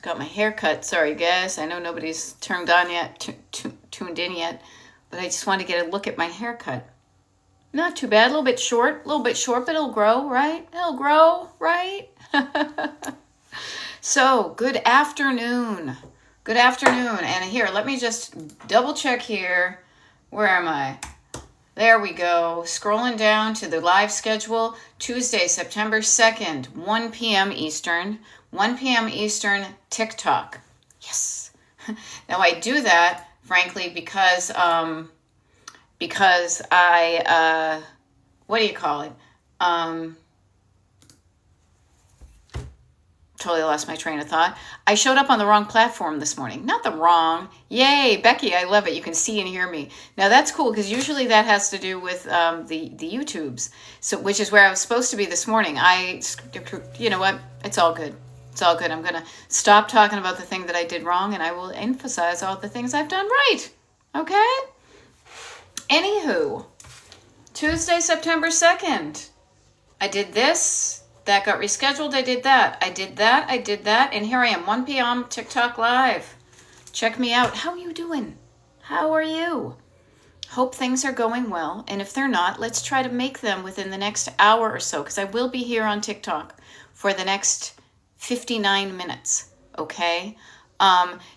Just got my hair cut. Sorry, guys. I know nobody's tuned in yet, but I just wanted to get a look at my haircut. Not too bad. A little bit short, but it'll grow, right? It'll grow, right? So, good afternoon. Good afternoon. And here, let me just double check here. Where am I? There we go. Scrolling down to the live schedule. Tuesday, September 2nd, 1 p.m. Eastern. 1 p.m. Eastern, TikTok. Yes. Now, I do that, frankly, because I, what do you call it? Totally lost my train of thought. I showed up on the wrong platform this morning. Not the wrong. Yay, Becky, I love it. You can see and hear me. Now that's cool because usually that has to do with the YouTubes, so which is where I was supposed to be this morning. You know what? It's all good. It's all good. I'm going to stop talking about the thing that I did wrong and I will emphasize all the things I've done right. Okay? Anywho, Tuesday, September 2nd. I did this. That got rescheduled. I did that. I did that. And here I am, 1 p.m. TikTok Live. Check me out. How are you doing? How are you? Hope things are going well. And if they're not, let's try to make them within the next hour or so, because I will be here on TikTok for the next 59 minutes. Okay?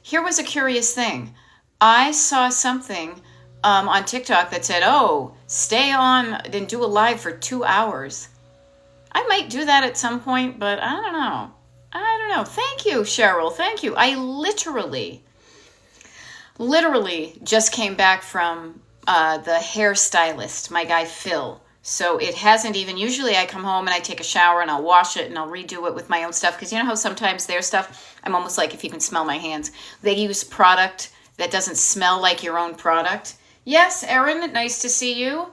Here was a curious thing. I saw something on TikTok that said, oh, stay on and do a live for 2 hours. I might do that at some point, but I don't know. Thank you, Cheryl. Thank you. I literally just came back from the hairstylist, my guy Phil. So it hasn't even, usually I come home and I take a shower and I'll wash it and I'll redo it with my own stuff. Because you know how sometimes their stuff, I'm almost like, if you can smell my hands, they use product that doesn't smell like your own product. Yes, Erin, nice to see you.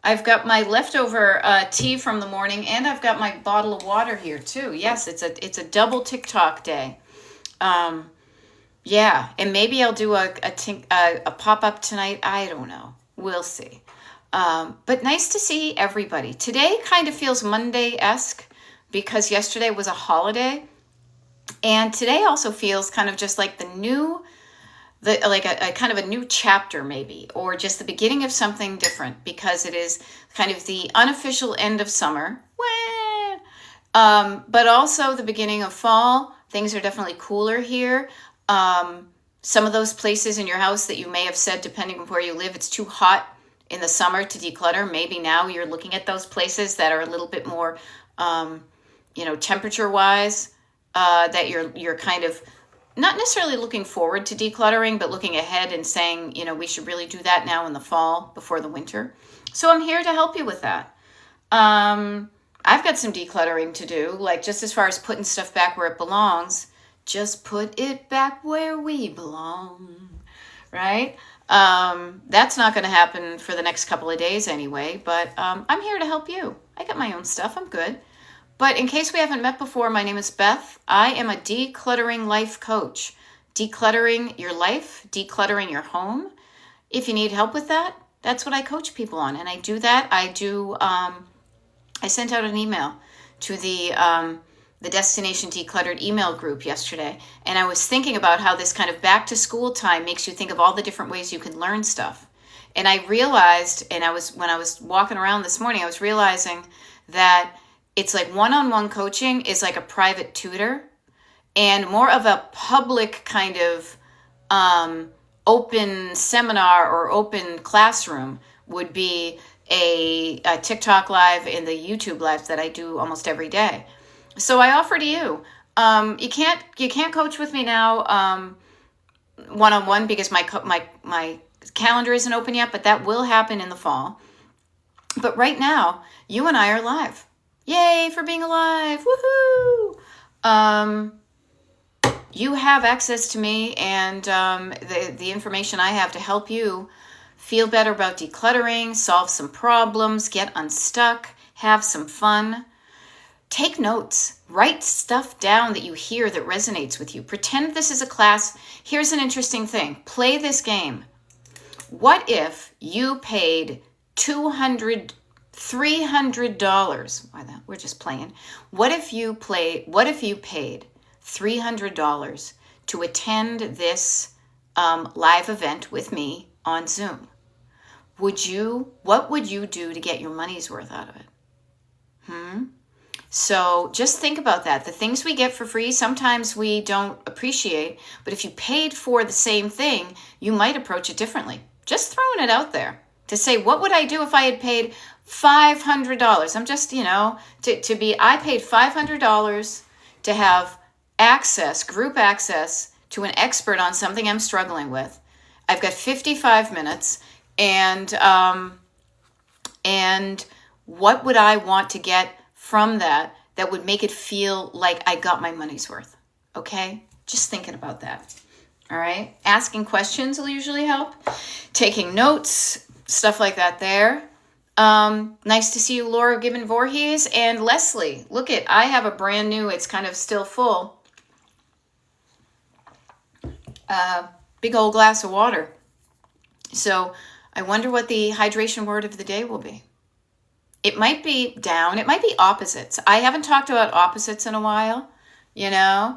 I've got my leftover tea from the morning, and I've got my bottle of water here too. Yes, it's a double TikTok day. Yeah, and maybe I'll do a pop-up tonight. I don't know. We'll see. But nice to see everybody. Today kind of feels Monday-esque because yesterday was a holiday, and today also feels kind of just like the kind of a new chapter maybe, or just the beginning of something different, because it is kind of the unofficial end of summer, but also the beginning of fall. Things are definitely cooler here. Some of those places in your house that you may have said, depending on where you live, it's too hot in the summer to declutter. Maybe now you're looking at those places that are a little bit more, temperature-wise, that you're kind of not necessarily looking forward to decluttering, but looking ahead and saying, we should really do that now in the fall before the winter. So I'm here to help you with that. I've got some decluttering to do, like just as far as putting stuff back where it belongs. Just put it back where we belong, right? That's not going to happen for the next couple of days anyway, but I'm here to help you. I got my own stuff. I'm good. But in case we haven't met before, my name is Beth. I am a decluttering life coach. Decluttering your life, decluttering your home. If you need help with that, that's what I coach people on. And I do that. I sent out an email to the Destination Decluttered email group yesterday. And I was thinking about how this kind of back to school time makes you think of all the different ways you can learn stuff. And I realized, when I was walking around this morning, I was realizing that it's like one-on-one coaching is like a private tutor, and more of a public kind of open seminar or open classroom would be a TikTok live and the YouTube live that I do almost every day. So I offer to you. You can't coach with me now one-on-one because my calendar isn't open yet, but that will happen in the fall. But right now, you and I are live. Yay for being alive. Woohoo! You have access to me and the information I have to help you feel better about decluttering, solve some problems, get unstuck, have some fun. Take notes. Write stuff down that you hear that resonates with you. Pretend this is a class. Here's an interesting thing. Play this game. What if you paid $300? Why that? We're just playing. What if you paid $300 to attend this live event with me on Zoom. What would you do to get your money's worth out of it? So just think about that. The things we get for free, sometimes we don't appreciate, but if you paid for the same thing, you might approach it differently. Just throwing it out there to say, what would I do if I had paid $500? I'm just, I paid $500 to have group access to an expert on something I'm struggling with. I've got 55 minutes, and what would I want to get from that would make it feel like I got my money's worth? Okay? Just thinking about that. All right? Asking questions will usually help. Taking notes, stuff like that there. Nice to see you, Laura Gibbon Voorhees. And Leslie, I have a brand new, it's kind of still full, big old glass of water. So I wonder what the hydration word of the day will be. It might be down. It might be opposites. I haven't talked about opposites in a while, and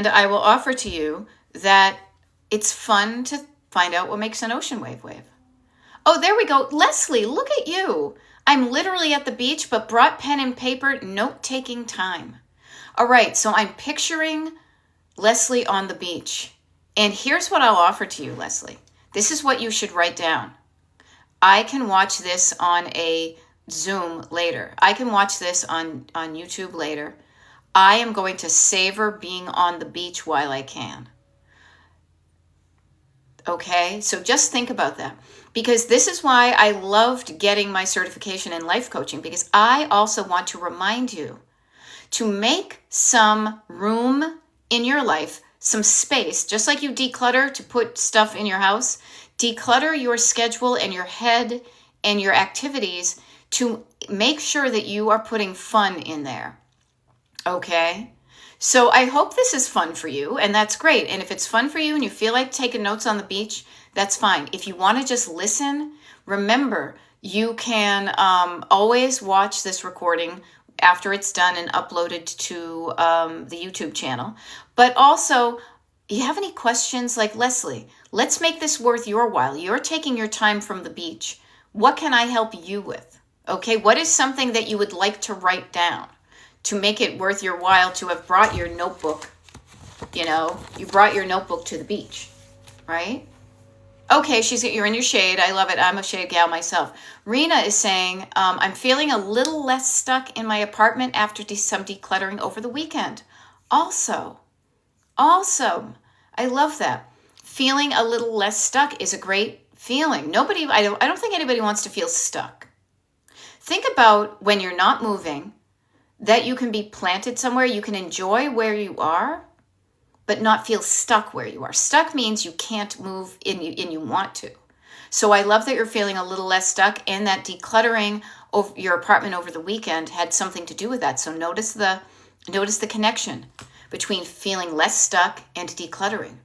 I will offer to you that it's fun to find out what makes an ocean wave. Oh, there we go. Leslie, look at you. I'm literally at the beach, but brought pen and paper, note-taking time. All right, so I'm picturing Leslie on the beach. And here's what I'll offer to you, Leslie. This is what you should write down. I can watch this on a Zoom later. I can watch this on YouTube later. I am going to savor being on the beach while I can. Okay, so just think about that. Because this is why I loved getting my certification in life coaching, because I also want to remind you to make some room in your life, some space, just like you declutter to put stuff in your house. Declutter your schedule and your head and your activities to make sure that you are putting fun in there. Okay? So I hope this is fun for you, and that's great. And if it's fun for you and you feel like taking notes on the beach, that's fine. If you want to just listen, remember, you can always watch this recording after it's done and uploaded to the YouTube channel. But also, you have any questions, like Leslie, let's make this worth your while. You're taking your time from the beach. What can I help you with? Okay, what is something that you would like to write down to make it worth your while to have brought your notebook? You brought your notebook to the beach, right? Okay, you're in your shade. I love it. I'm a shade gal myself. Rena is saying, I'm feeling a little less stuck in my apartment after some decluttering over the weekend. Awesome. I love that. Feeling a little less stuck is a great feeling. I don't think anybody wants to feel stuck. Think about when you're not moving, that you can be planted somewhere, you can enjoy where you are, but not feel stuck where you are. Stuck means you can't move and you want to. So I love that you're feeling a little less stuck, and that decluttering of your apartment over the weekend had something to do with that. So notice the connection between feeling less stuck and decluttering.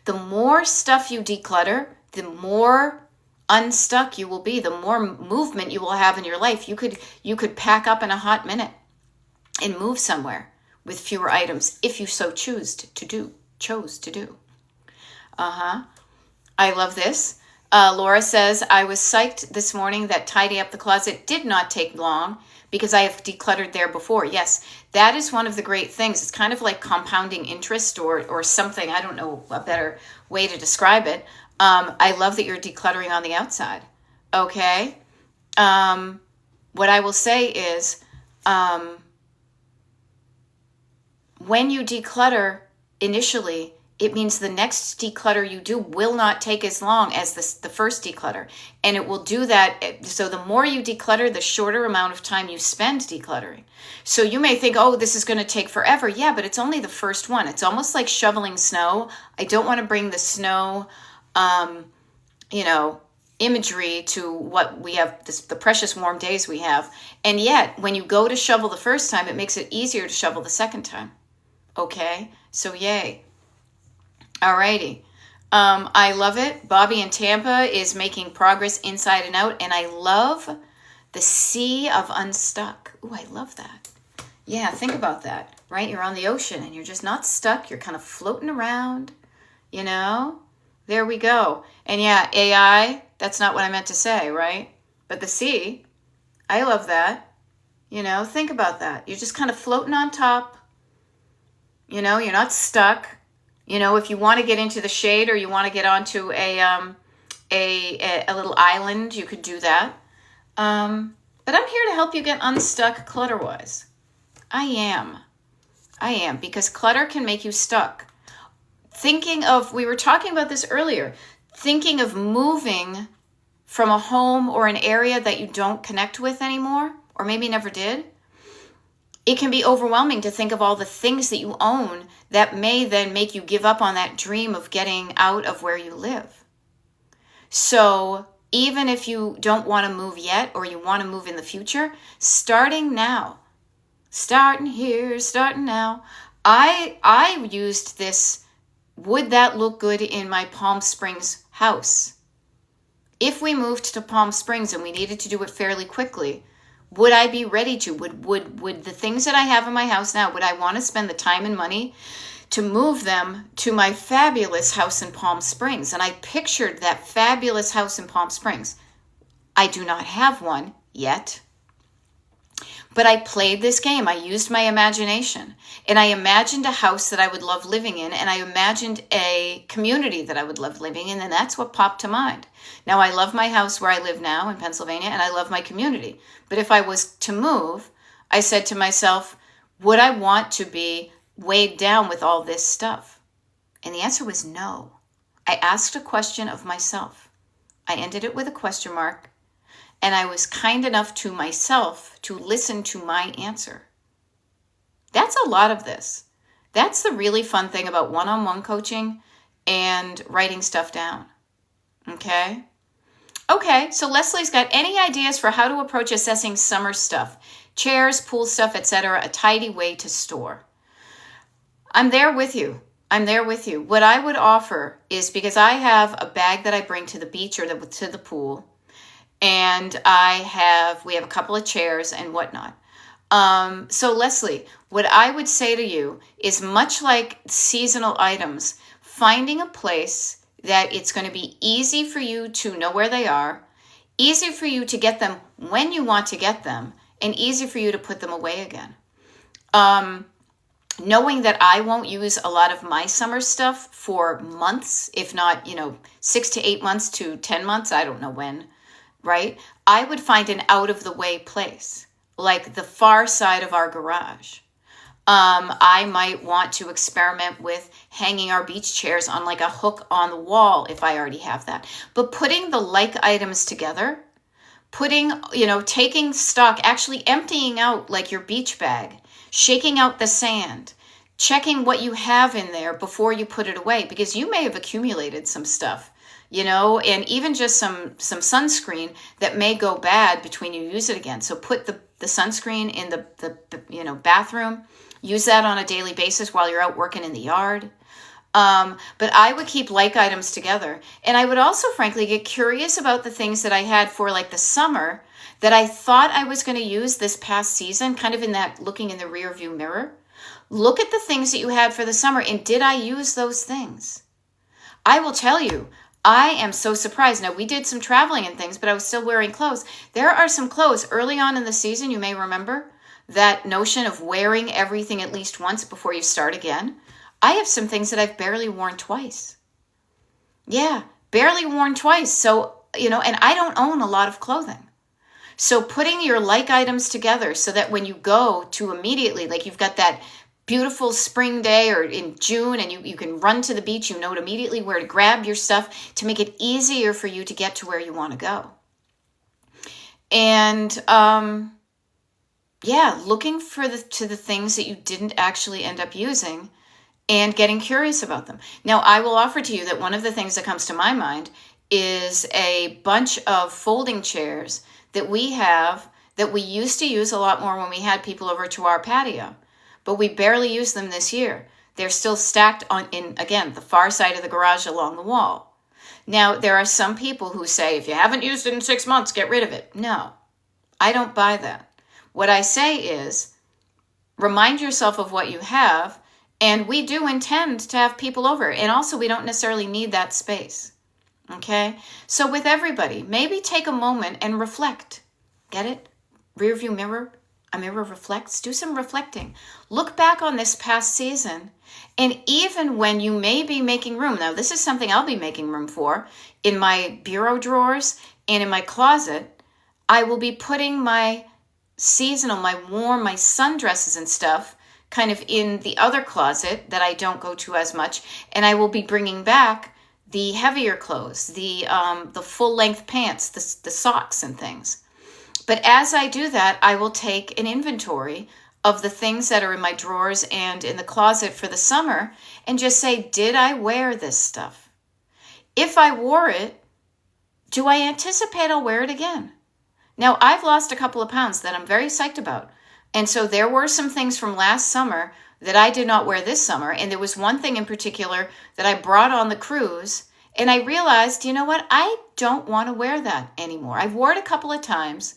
The more stuff you declutter, the more unstuck you will be, the more movement you will have in your life. You could pack up in a hot minute and move somewhere with fewer items if you so chose to do. I love this. Laura says, I was psyched this morning that tidying up the closet did not take long because I have decluttered there before. Yes, that is one of the great things. It's kind of like compounding interest or something. I don't know a better way to describe it. I love that you're decluttering on the outside. Okay. What I will say is, when you declutter initially, it means the next declutter you do will not take as long as the first declutter. And it will do that. So the more you declutter, the shorter amount of time you spend decluttering. So you may think, oh, this is going to take forever. Yeah, but it's only the first one. It's almost like shoveling snow. I don't want to bring the snow, imagery to what we have, the precious warm days we have. And yet, when you go to shovel the first time, it makes it easier to shovel the second time. Okay? So yay. Alrighty. I love it. Bobby in Tampa is making progress inside and out, and I love the sea of unstuck. Ooh, I love that. Yeah, think about that. right? You're on the ocean and you're just not stuck. You're kind of floating around, you know? There we go. And yeah, AI, that's not what I meant to say, right? But the sea, I love that. You know, think about that. You're just kind of floating on top. You know, you're not stuck. You know, if you want to get into the shade or you want to get onto a little island, you could do that. But I'm here to help you get unstuck clutter-wise. I am, because clutter can make you stuck. We were talking about this earlier, thinking of moving from a home or an area that you don't connect with anymore, or maybe never did. It can be overwhelming to think of all the things that you own that may then make you give up on that dream of getting out of where you live. So even if you don't want to move yet, or you want to move in the future, starting now, starting here, starting now, I used this, would that look good in my Palm Springs house? If we moved to Palm Springs and we needed to do it fairly quickly, would I be ready to? Would the things that I have in my house now, would I want to spend the time and money to move them to my fabulous house in Palm Springs? And I pictured that fabulous house in Palm Springs. I do not have one yet, but I played this game. I used my imagination, and I imagined a house that I would love living in, and I imagined a community that I would love living in, and that's what popped to mind. Now, I love my house where I live now in Pennsylvania, and I love my community. But if I was to move, I said to myself, would I want to be weighed down with all this stuff? And the answer was no. I asked a question of myself. I ended it with a question mark, and I was kind enough to myself to listen to my answer. That's a lot of this. That's the really fun thing about one-on-one coaching and writing stuff down. Okay, so Leslie's got any ideas for how to approach assessing summer stuff, chairs, pool stuff, etc., a tidy way to store. I'm there with you. What I would offer is, because I have a bag that I bring to the beach or to the pool, and we have a couple of chairs and whatnot. So Leslie, what I would say to you is, much like seasonal items, finding a place that it's going to be easy for you to know where they are, easy for you to get them when you want to get them, and easy for you to put them away again. Knowing that I won't use a lot of my summer stuff for months, if not, 6 to 8 months to 10 months, I don't know when, right? I would find an out-of-the-way place, like the far side of our garage. I might want to experiment with hanging our beach chairs on like a hook on the wall if I already have that. But putting the like items together, taking stock, actually emptying out like your beach bag, shaking out the sand, checking what you have in there before you put it away, because you may have accumulated some stuff, and even just some sunscreen that may go bad between you use it again. So put the sunscreen in the bathroom. Use that on a daily basis while you're out working in the yard. But I would keep like items together. And I would also, frankly, get curious about the things that I had for like the summer that I thought I was going to use this past season, kind of in that looking in the rear view mirror. Look at the things that you had for the summer, and did I use those things? I will tell you, I am so surprised. Now, we did some traveling and things, but I was still wearing clothes. There are some clothes early on in the season, you may remember, that notion of wearing everything at least once before you start again. I have some things that I've barely worn twice. Yeah, barely worn twice. So, and I don't own a lot of clothing. So putting your like items together so that when you go to immediately, like you've got that beautiful spring day or in June and you can run to the beach, you know immediately where to grab your stuff to make it easier for you to get to where you want to go. And, looking to the things that you didn't actually end up using and getting curious about them. Now, I will offer to you that one of the things that comes to my mind is a bunch of folding chairs that we have that we used to use a lot more when we had people over to our patio, but we barely use them this year. They're still stacked in the far side of the garage along the wall. Now, there are some people who say, if you haven't used it in 6 months, get rid of it. No, I don't buy that. What I say is, remind yourself of what you have. And we do intend to have people over. And also, we don't necessarily need that space. Okay? So with everybody, maybe take a moment and reflect. Get it? Rear view mirror. A mirror reflects. Do some reflecting. Look back on this past season. And even when you may be making room, now this is something I'll be making room for, in my bureau drawers and in my closet, I will be putting my seasonal, my warm, my sundresses and stuff kind of in the other closet that I don't go to as much. And I will be bringing back the heavier clothes, the full length pants, the socks and things. But as I do that, I will take an inventory of the things that are in my drawers and in the closet for the summer and just say, did I wear this stuff? If I wore it, do I anticipate I'll wear it again? Now, I've lost a couple of pounds that I'm very psyched about. And so there were some things from last summer that I did not wear this summer. And there was one thing in particular that I brought on the cruise. And I realized, you know what? I don't want to wear that anymore. I've worn it a couple of times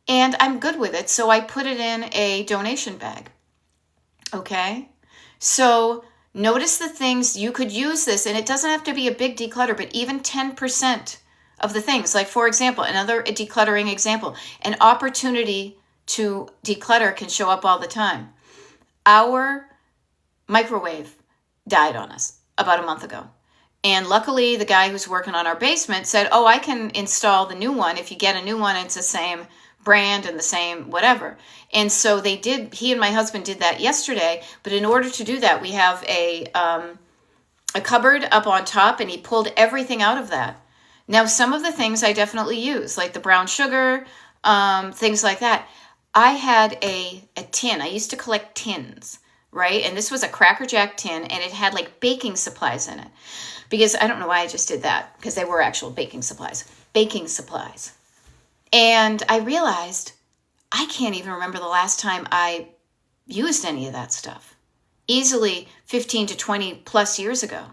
and I'm good with it. So I put it in a donation bag. Okay? So notice the things you could use this. And it doesn't have to be a big declutter, but even 10% of the things. Like, for example, another decluttering example, an opportunity to declutter can show up all the time. Our microwave died on us about a month ago. And luckily, the guy who's working on our basement said, oh, I can install the new one. If you get a new one, it's the same brand and the same whatever. And so they did, he and my husband did that yesterday. But in order to do that, we have a cupboard up on top, and he pulled everything out of that. Now, some of the things I definitely use, like the brown sugar, things like that. I had a tin. I used to collect tins, right? And this was a Cracker Jack tin, and it had like baking supplies in it. Because I don't know why I just did that, because they were actual baking supplies. Baking supplies. And I realized I can't even remember the last time I used any of that stuff. Easily 15 to 20 plus years ago.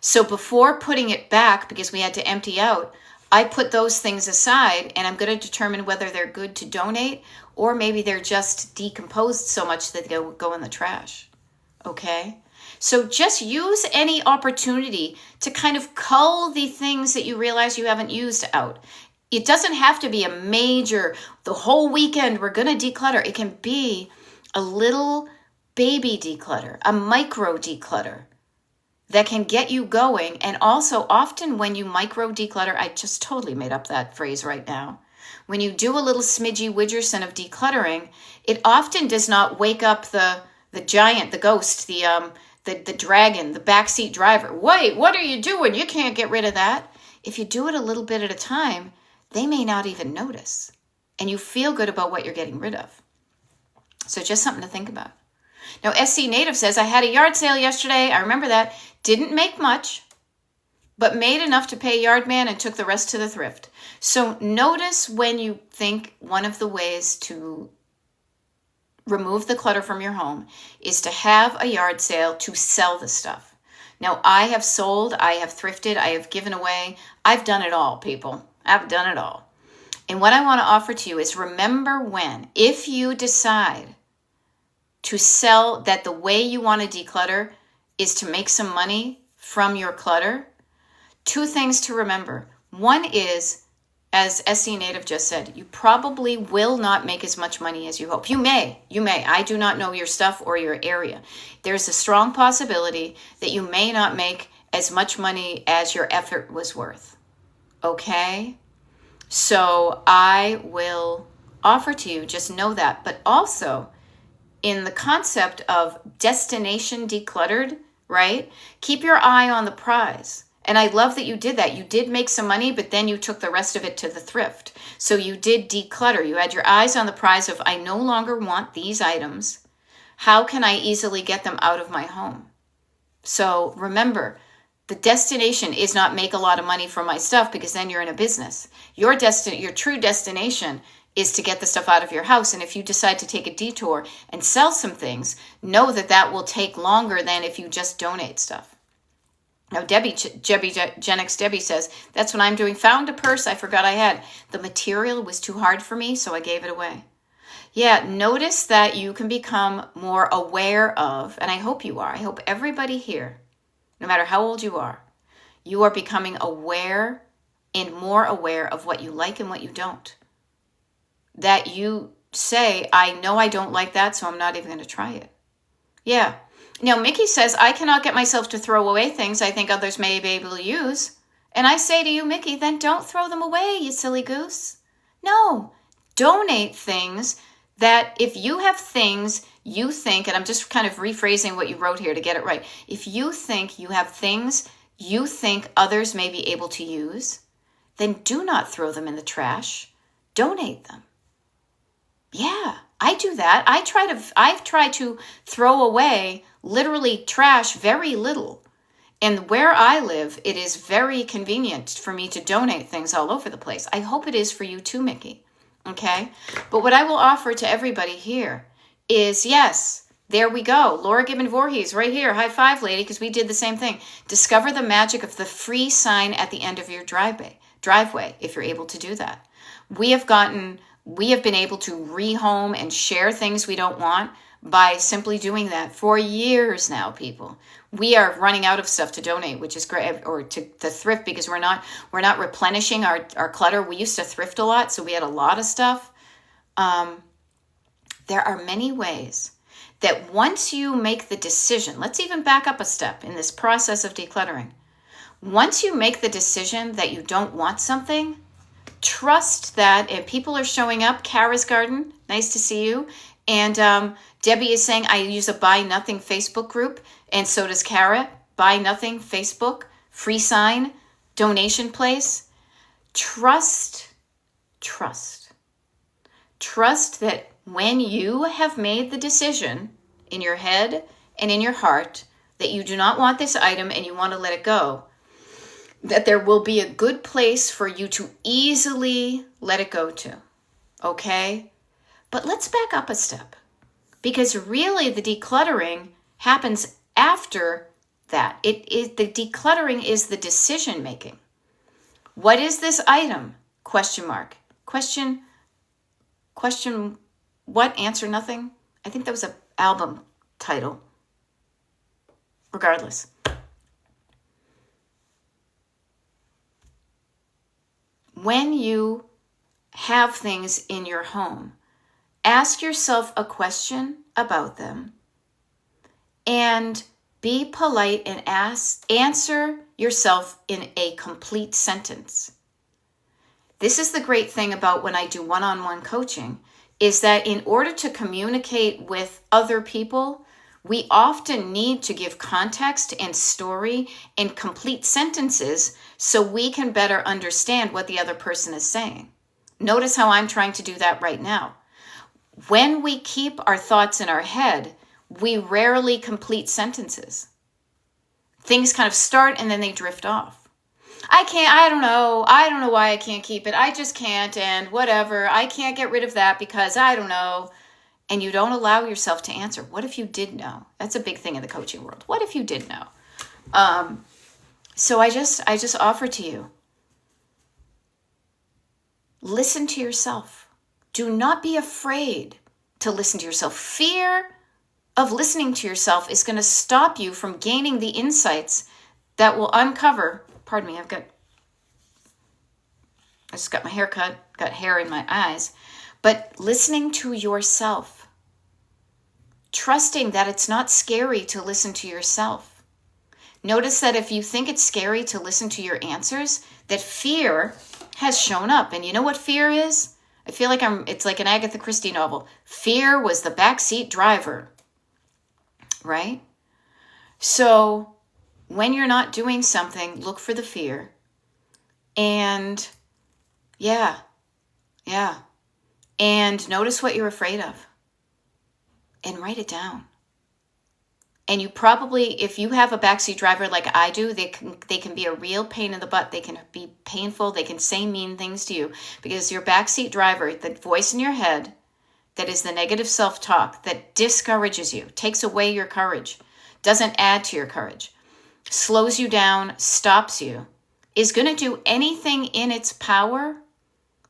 So before putting it back, because we had to empty out, I put those things aside, and I'm going to determine whether they're good to donate or maybe they're just decomposed so much that they go in the trash. Okay? So just use any opportunity to kind of cull the things that you realize you haven't used out. It doesn't have to be a major, the whole weekend we're going to declutter. It can be a little baby declutter, a micro declutter that can get you going. And also, often when you micro declutter, I just totally made up that phrase right now. When you do a little smidgy widgerson of decluttering, it often does not wake up the giant, the ghost, the dragon, the backseat driver. Wait, what are you doing? You can't get rid of that. If you do it a little bit at a time, they may not even notice. And you feel good about what you're getting rid of. So just something to think about. Now, SC Native says, I had a yard sale yesterday. I remember that. Didn't make much, but made enough to pay yard man and took the rest to the thrift. So notice when you think one of the ways to remove the clutter from your home is to have a yard sale to sell the stuff. Now, I have sold, I have thrifted, I have given away. I've done it all, people. I've done it all. And what I want to offer to you is remember when, if you decide to sell, that the way you want to declutter is to make some money from your clutter, two things to remember. One is, as SC Native just said, you probably will not make as much money as you hope. You may. I do not know your stuff or your area. There's a strong possibility that you may not make as much money as your effort was worth. Okay? So I will offer to you, just know that. But also, in the concept of destination decluttered, right? Keep your eye on the prize. And I love that you did that. You did make some money, but then you took the rest of it to the thrift. So you did declutter. You had your eyes on the prize of, I no longer want these items. How can I easily get them out of my home? So remember, the destination is not make a lot of money from my stuff, because then you're in a business. Your true destination is to get the stuff out of your house. And if you decide to take a detour and sell some things, know that that will take longer than if you just donate stuff. Now, Gen X Debbie says, that's what I'm doing. Found a purse I forgot I had. The material was too hard for me, so I gave it away. Yeah, notice that you can become more aware of, and I hope you are. I hope everybody here, no matter how old you are becoming aware and more aware of what you like and what you don't. That you say, I know I don't like that, so I'm not even going to try it. Yeah. Now, Mickey says, I cannot get myself to throw away things I think others may be able to use. And I say to you, Mickey, then don't throw them away, you silly goose. No, donate things that if you have things you think, and I'm just kind of rephrasing what you wrote here to get it right. If you think you have things you think others may be able to use, then do not throw them in the trash. Donate them. Yeah, I do that. I've tried to throw away literally trash very little. And where I live, it is very convenient for me to donate things all over the place. I hope it is for you too, Mickey. Okay? But what I will offer to everybody here is, yes, there we go. Laura Gibbon Voorhees, right here. High five, lady, because we did the same thing. Discover the magic of the free sign at the end of your driveway, if you're able to do that. We have been able to rehome and share things we don't want by simply doing that for years now, people. We are running out of stuff to donate, which is great, or to thrift, because we're not replenishing our clutter. We used to thrift a lot, so we had a lot of stuff. There are many ways that once you make the decision, let's even back up a step in this process of decluttering. Once you make the decision that you don't want something, trust that, and people are showing up. Kara's Garden, nice to see you. And Debbie is saying, I use a Buy Nothing Facebook group, and so does Kara. Buy Nothing Facebook, free sign, donation place. Trust that when you have made the decision in your head and in your heart that you do not want this item and you want to let it go, that there will be a good place for you to easily let it go to. Okay? But let's back up a step, because really the decluttering happens after that. The decluttering is the decision making. What is this item? Question mark. Question what? Answer nothing? I think that was an album title. Regardless. When you have things in your home, ask yourself a question about them and be polite and answer yourself in a complete sentence. This is the great thing about when I do one-on-one coaching, is that in order to communicate with other people, we often need to give context and story in complete sentences so we can better understand what the other person is saying. Notice how I'm trying to do that right now. When we keep our thoughts in our head, we rarely complete sentences. Things kind of start and then they drift off. I don't know why I can't keep it. I just can't, and whatever. I can't get rid of that because I don't know. And you don't allow yourself to answer. What if you did know? That's a big thing in the coaching world. What if you did know? So I just offer to you, listen to yourself. Do not be afraid to listen to yourself. Fear of listening to yourself is going to stop you from gaining the insights that will uncover. Pardon me, I just got my hair cut, got hair in my eyes. But listening to yourself, trusting that it's not scary to listen to yourself. Notice that if you think it's scary to listen to your answers, that fear has shown up. And you know what fear is? I feel like it's like an Agatha Christie novel. Fear was the backseat driver, right? So when you're not doing something, look for the fear. And yeah. And notice what you're afraid of. And write it down. And you probably, if you have a backseat driver like I do, they can be a real pain in the butt. They can be painful. They can say mean things to you. Because your backseat driver, the voice in your head, that is the negative self-talk that discourages you, takes away your courage, doesn't add to your courage, slows you down, stops you, is going to do anything in its power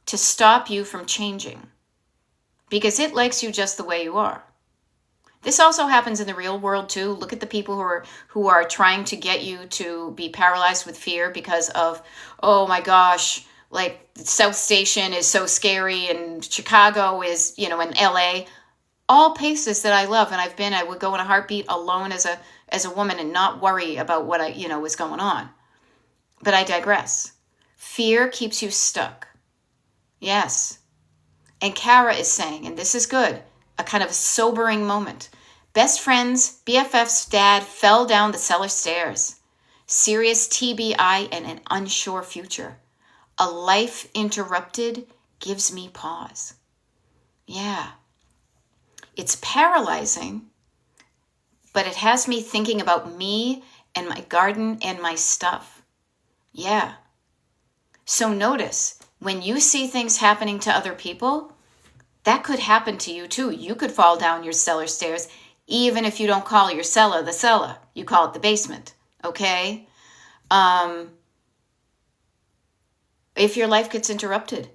to stop you from changing. because it likes you just the way you are. This also happens in the real world too. Look at the people who are trying to get you to be paralyzed with fear because of, oh my gosh, like South Station is so scary and Chicago is, and LA. All places that I love and I would go in a heartbeat alone as a woman and not worry about what was going on. But I digress. Fear keeps you stuck. Yes. And Kara is saying, and this is good, a kind of sobering moment. Best friend's BFF's dad fell down the cellar stairs. Serious TBI and an unsure future. A life interrupted gives me pause. Yeah. It's paralyzing, but it has me thinking about me and my garden and my stuff. Yeah. So notice, when you see things happening to other people, that could happen to you too. You could fall down your cellar stairs, even if you don't call your cellar the cellar. You call it the basement, okay? If your life gets interrupted,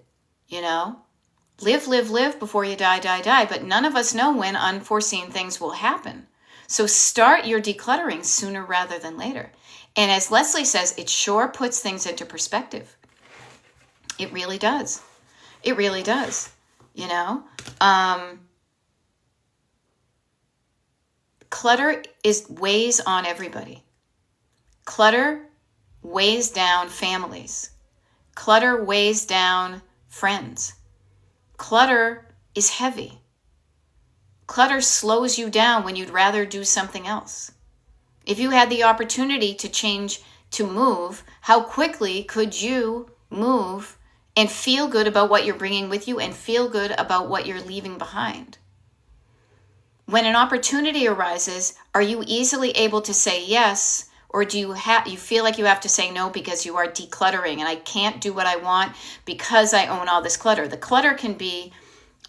live before you die. But none of us know when unforeseen things will happen. So start your decluttering sooner rather than later. And as Leslie says, it sure puts things into perspective. It really does. It really does. Clutter weighs on everybody. Clutter weighs down families. Clutter weighs down friends. Clutter is heavy. Clutter slows you down when you'd rather do something else. If you had the opportunity to change, to move, how quickly could you move and feel good about what you're bringing with you and feel good about what you're leaving behind? When an opportunity arises, are you easily able to say yes, or do you feel like you have to say no because you are decluttering and I can't do what I want because I own all this clutter? The clutter can be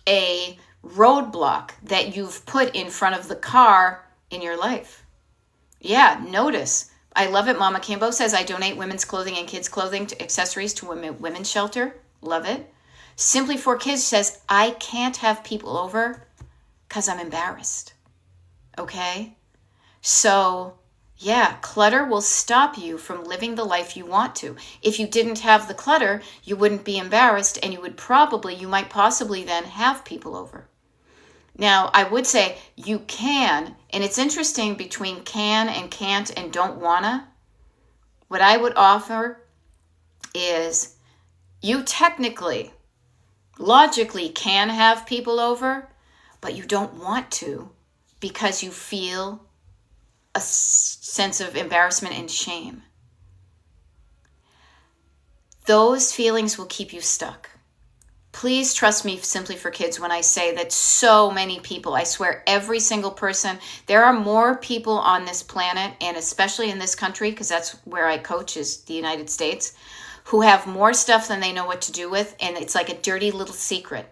a roadblock that you've put in front of the car in your life. Yeah, notice. I love it. Mama Kimbo says, I donate women's clothing and kids' clothing to accessories to women's shelter. Love it. Simply for Kids says, I can't have people over because I'm embarrassed. Okay? So, yeah, clutter will stop you from living the life you want to. If you didn't have the clutter, you wouldn't be embarrassed and you might possibly then have people over. Now, I would say you can, and it's interesting between can and can't and don't wanna. What I would offer is you technically, logically can have people over, but you don't want to because you feel a sense of embarrassment and shame. Those feelings will keep you stuck. Please trust me, Simply for Kids, when I say that so many people, I swear every single person, there are more people on this planet, and especially in this country, because that's where I coach, is the United States, who have more stuff than they know what to do with, and it's like a dirty little secret.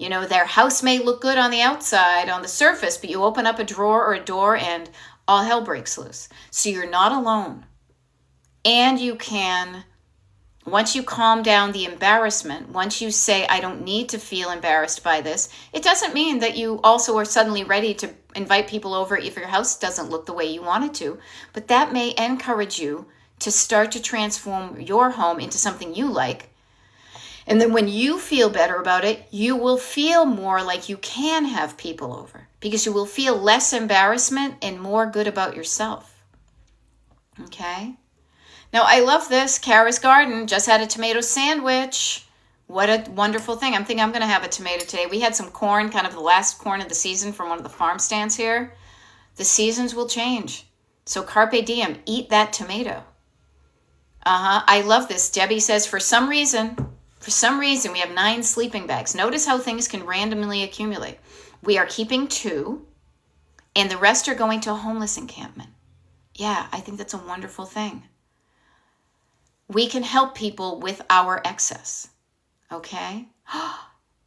Their house may look good on the outside, on the surface, but you open up a drawer or a door and all hell breaks loose. So you're not alone. And you can, once you calm down the embarrassment, once you say, I don't need to feel embarrassed by this, it doesn't mean that you also are suddenly ready to invite people over if your house doesn't look the way you want it to. But that may encourage you to start to transform your home into something you like. And then when you feel better about it, you will feel more like you can have people over because you will feel less embarrassment and more good about yourself. Okay? Now, I love this. Kara's Garden just had a tomato sandwich. What a wonderful thing. I'm thinking I'm going to have a tomato today. We had some corn, kind of the last corn of the season from one of the farm stands here. The seasons will change. So carpe diem, eat that tomato. I love this. Debbie says, for some reason, we have 9 sleeping bags. Notice how things can randomly accumulate. We are keeping 2, and the rest are going to a homeless encampment. Yeah, I think that's a wonderful thing. We can help people with our excess. Okay?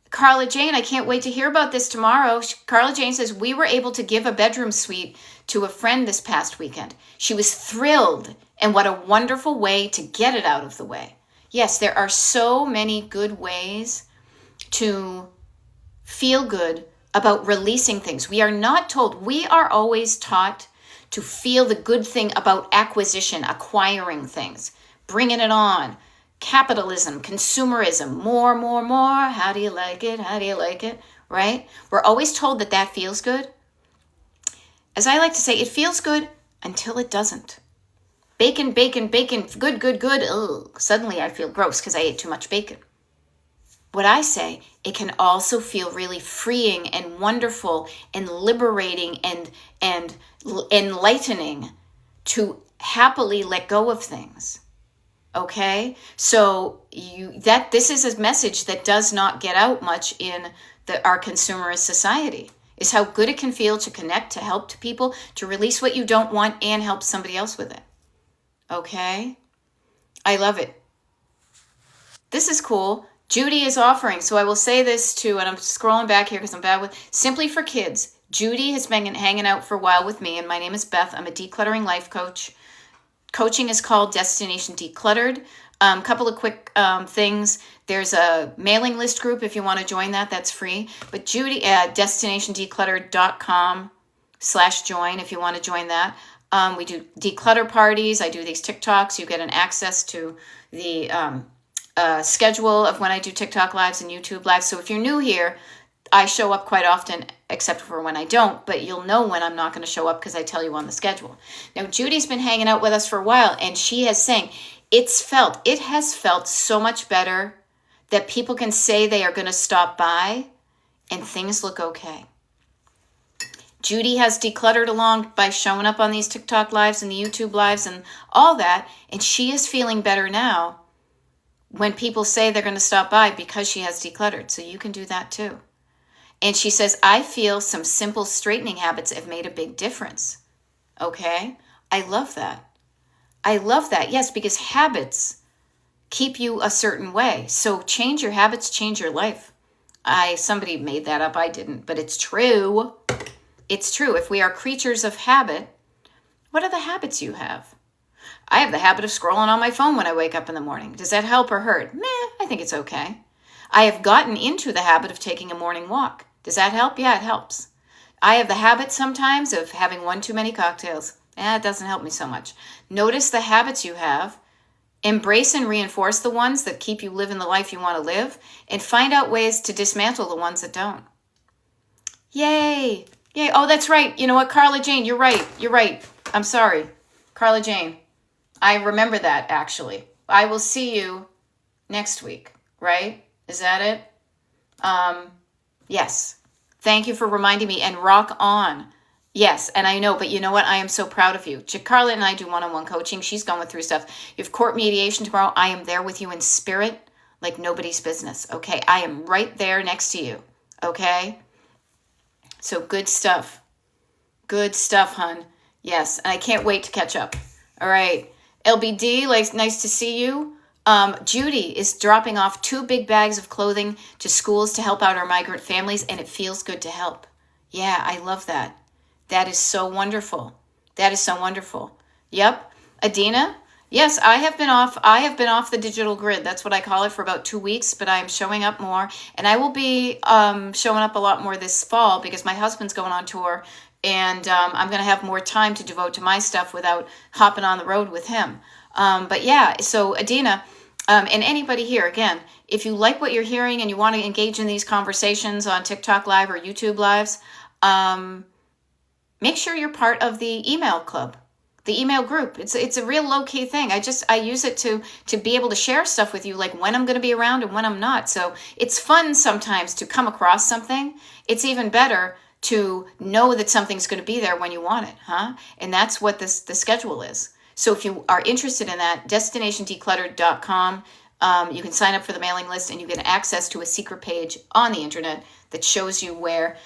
Carla Jane, I can't wait to hear about this tomorrow. Carla Jane says, we were able to give a bedroom suite to a friend this past weekend. She was thrilled, and what a wonderful way to get it out of the way. Yes, there are so many good ways to feel good about releasing things. We are not told, we are always taught to feel the good thing about acquisition, acquiring things, bringing it on. Capitalism, consumerism, more, more, more. How do you like it? How do you like it? Right? We're always told that that feels good. As I like to say, it feels good until it doesn't. Bacon, bacon, bacon, good, good, good. Ugh. Suddenly I feel gross because I ate too much bacon. What I say, it can also feel really freeing and wonderful and liberating and enlightening to happily let go of things. Okay? So this is a message that does not get out much in our consumerist society, is how good it can feel to connect, to help to people, to release what you don't want and help somebody else with it. Okay? I love it. This is cool. Judy is offering, so I will say this too, and I'm scrolling back here because I'm bad with Simply for Kids. Judy has been hanging out for a while with me, and my name is Beth. I'm a decluttering life coach. Coaching is called Destination Decluttered. Couple of quick things. There's a mailing list group if you want to join that. That's free. But Judy at destinationdecluttered.com/join if you want to join that. We do declutter parties. I do these TikToks. You get an access to the schedule of when I do TikTok lives and YouTube lives. So if you're new here, I show up quite often, except for when I don't, but you'll know when I'm not going to show up because I tell you on the schedule. Now, Judy's been hanging out with us for a while, and she has saying it has felt so much better that people can say they are going to stop by and things look okay. Judy has decluttered along by showing up on these TikTok lives and the YouTube lives and all that, and she is feeling better now when people say they're going to stop by because she has decluttered. So you can do that too. And she says, I feel some simple straightening habits have made a big difference. Okay? I love that. I love that. Yes, because habits keep you a certain way. So change your habits, change your life. Somebody made that up. I didn't, but it's true. It's true. If we are creatures of habit, what are the habits you have? I have the habit of scrolling on my phone when I wake up in the morning. Does that help or hurt? Meh, I think it's okay. I have gotten into the habit of taking a morning walk. Does that help? Yeah, it helps. I have the habit sometimes of having one too many cocktails. It doesn't help me so much. Notice the habits you have. Embrace and reinforce the ones that keep you living the life you want to live, and find out ways to dismantle the ones that don't. Yay! Yay! Oh, that's right. You know what, Carla Jane, you're right. You're right. I'm sorry. Carla Jane. I remember that, actually. I will see you next week, right? Is that it? Yes. Thank you for reminding me, and rock on. Yes, and I know, but you know what? I am so proud of you. Carla and I do one-on-one coaching. She's going through stuff. You have court mediation tomorrow. I am there with you in spirit like nobody's business, okay? I am right there next to you, okay? So good stuff. Good stuff, hun. Yes, and I can't wait to catch up. All right. LBD, nice to see you. Judy is dropping off 2 big bags of clothing to schools to help out our migrant families, and it feels good to help. Yeah, I love that. That is so wonderful. That is so wonderful. Yep. Adina, yes, I have been off the digital grid. That's what I call it, for about 2 weeks, but I'm showing up more, and I will be showing up a lot more this fall because my husband's going on tour, and I'm going to have more time to devote to my stuff without hopping on the road with him. But yeah, so Adina, and anybody here, again, if you like what you're hearing and you want to engage in these conversations on TikTok Live or YouTube Lives, make sure you're part of the email club, the email group. It's a real low-key thing. I use it to be able to share stuff with you, like when I'm going to be around and when I'm not. So it's fun sometimes to come across something. It's even better to know that something's going to be there when you want it, huh? And that's what the schedule is. So if you are interested in that, destinationdecluttered.com, you can sign up for the mailing list, and you get access to a secret page on the internet that shows you where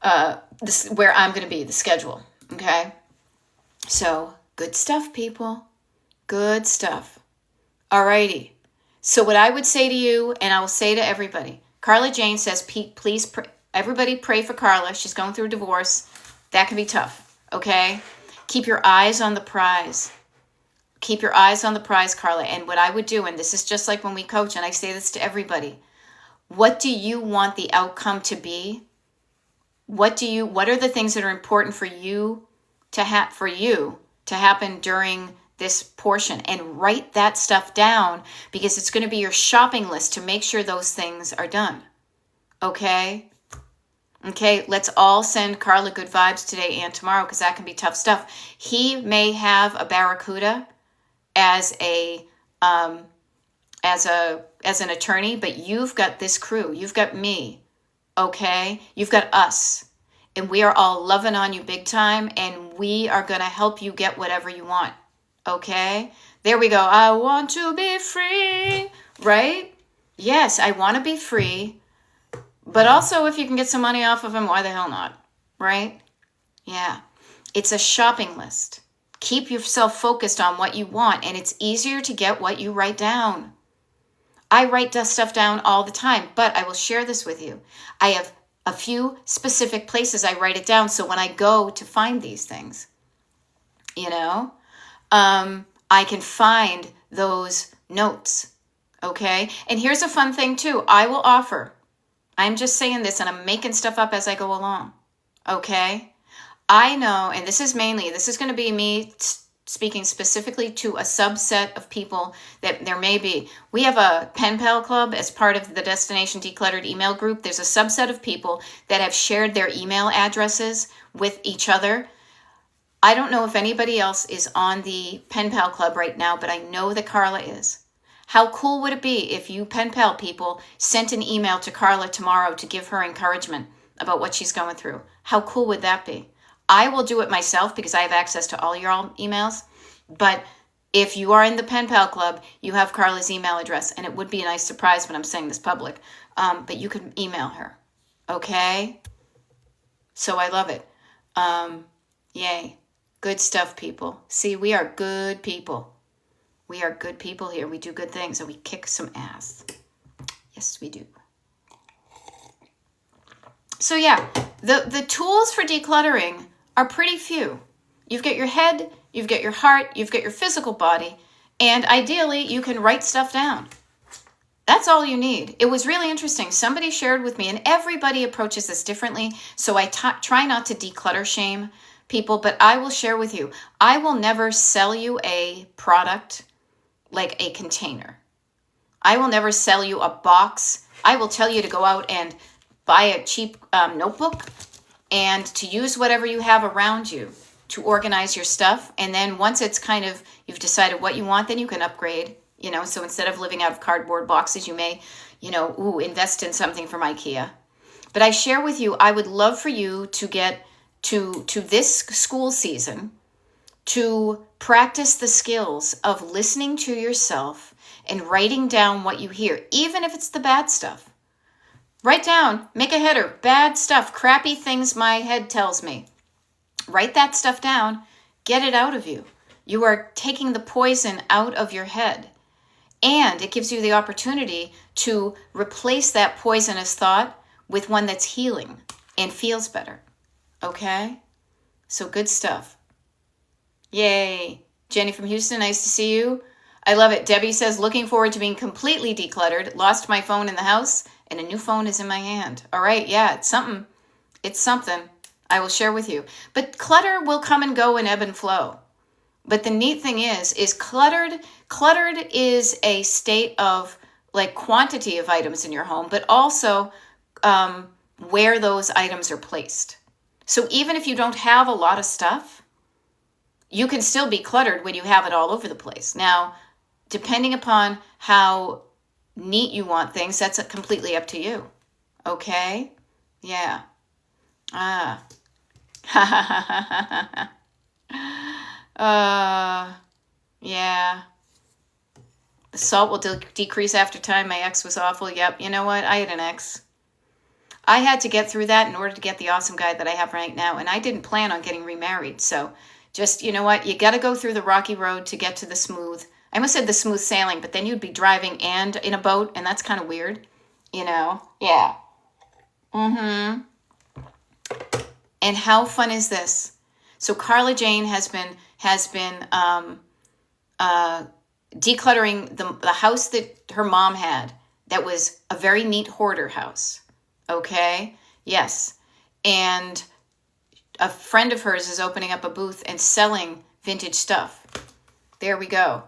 where I'm going to be, the schedule. Okay. So good stuff, people. Good stuff. Alrighty. So what I would say to you, and I will say to everybody, Carla Jane says, please pray. Everybody pray for Carla. She's going through a divorce. That can be tough. Okay. Keep your eyes on the prize. Keep your eyes on the prize, Carla. And what I would do, and this is just like when we coach, and I say this to everybody, What do you want the outcome to be? What are the things that are important for you to happen during this portion? And write that stuff down, because it's going to be your shopping list to make sure those things are done. Okay? Okay, let's all send Carla good vibes today and tomorrow, because that can be tough stuff. He may have a barracuda as an attorney, but you've got this crew. You've got me. Okay? You've got us. And we are all loving on you big time, and we are going to help you get whatever you want. Okay? There we go. I want to be free. Right? Yes, I want to be free. But also, if you can get some money off of him, why the hell not? Right? Yeah. It's a shopping list. Keep yourself focused on what you want, and it's easier to get what you write down. I write stuff down all the time, but I will share this with you. I have a few specific places I write it down, so when I go to find these things, I can find those notes. Okay? And here's a fun thing too. I will offer. I'm just saying this, and I'm making stuff up as I go along. Okay? I know, and this is going to be me speaking specifically to a subset of people that there may be. We have a Pen Pal Club as part of the Destination Decluttered email group. There's a subset of people that have shared their email addresses with each other. I don't know if anybody else is on the Pen Pal Club right now, but I know that Carla is. How cool would it be if you Pen Pal people sent an email to Carla tomorrow to give her encouragement about what she's going through? How cool would that be? I will do it myself because I have access to all your emails. But if you are in the Pen Pal Club, you have Carla's email address. And it would be a nice surprise when I'm saying this public. But you can email her. Okay? So I love it. Yay. Good stuff, people. See, we are good people. We are good people here. We do good things and we kick some ass. Yes, we do. So yeah, the tools for decluttering are pretty few. You've got your head, you've got your heart, you've got your physical body, and ideally you can write stuff down. That's all you need. It was really interesting. Somebody shared with me, and everybody approaches this differently, so I try not to declutter shame people, but I will share with you. I will never sell you a product like a container. I will never sell you a box. I will tell you to go out and buy a cheap notebook and to use whatever you have around you to organize your stuff. And then once it's kind of, you've decided what you want, then you can upgrade, so instead of living out of cardboard boxes, you may, invest in something from IKEA. But I share with you, I would love for you to get to this school season to practice the skills of listening to yourself and writing down what you hear, even if it's the bad stuff. Write down, make a header, bad stuff, crappy things my head tells me. Write that stuff down, get it out of you. You are taking the poison out of your head. And it gives you the opportunity to replace that poisonous thought with one that's healing and feels better. Okay? So good stuff. Yay. Jenny from Houston, nice to see you. I love it. Debbie says, looking forward to being completely decluttered. Lost my phone in the house and a new phone is in my hand. All right. Yeah, it's something. It's something I will share with you. But clutter will come and go and ebb and flow. But the neat thing is cluttered is a state of like quantity of items in your home, but also where those items are placed. So even if you don't have a lot of stuff, you can still be cluttered when you have it all over the place. Now, depending upon how neat you want things, that's completely up to you. Okay? Yeah. Yeah. The salt will decrease after time. My ex was awful. Yep. You know what? I had an ex. I had to get through that in order to get the awesome guy that I have right now. And I didn't plan on getting remarried. So just, you know what? You got to go through the rocky road to get to the smooth. I almost said the smooth sailing, but then you'd be driving and in a boat. And that's kind of weird. Yeah. Mm-hmm. And how fun is this? So Carla Jane has been decluttering the house that her mom had that was a very neat hoarder house. Okay? Yes. And a friend of hers is opening up a booth and selling vintage stuff. There we go.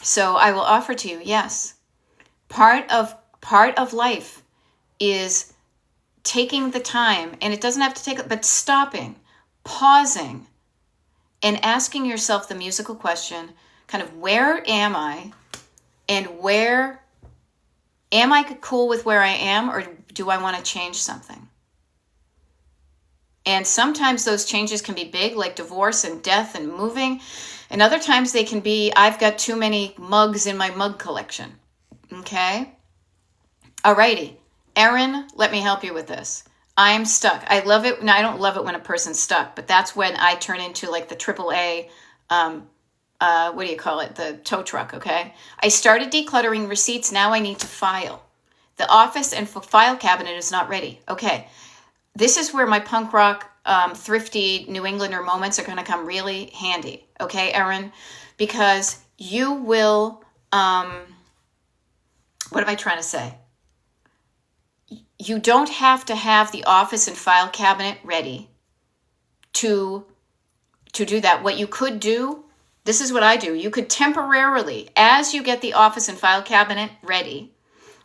So I will offer to you, yes. Part of life is taking the time, and it doesn't have to take it, but stopping, pausing, and asking yourself the musical question, kind of, where am I? And where am I cool with where I am, or do I want to change something? And sometimes those changes can be big, like divorce and death and moving. And other times they can be, I've got too many mugs in my mug collection. Okay? Alrighty. Erin, let me help you with this. I'm stuck. I love it. Now, I don't love it when a person's stuck, but that's when I turn into like the AAA, what do you call it? The tow truck, okay? I started decluttering receipts. Now I need to file. The office and file cabinet is not ready. Okay. This is where my punk rock, thrifty New Englander moments are going to come really handy. Okay, Erin? Because you will, what am I trying to say? You don't have to have the office and file cabinet ready to do that. What you could do, this is what I do. You could temporarily, as you get the office and file cabinet ready,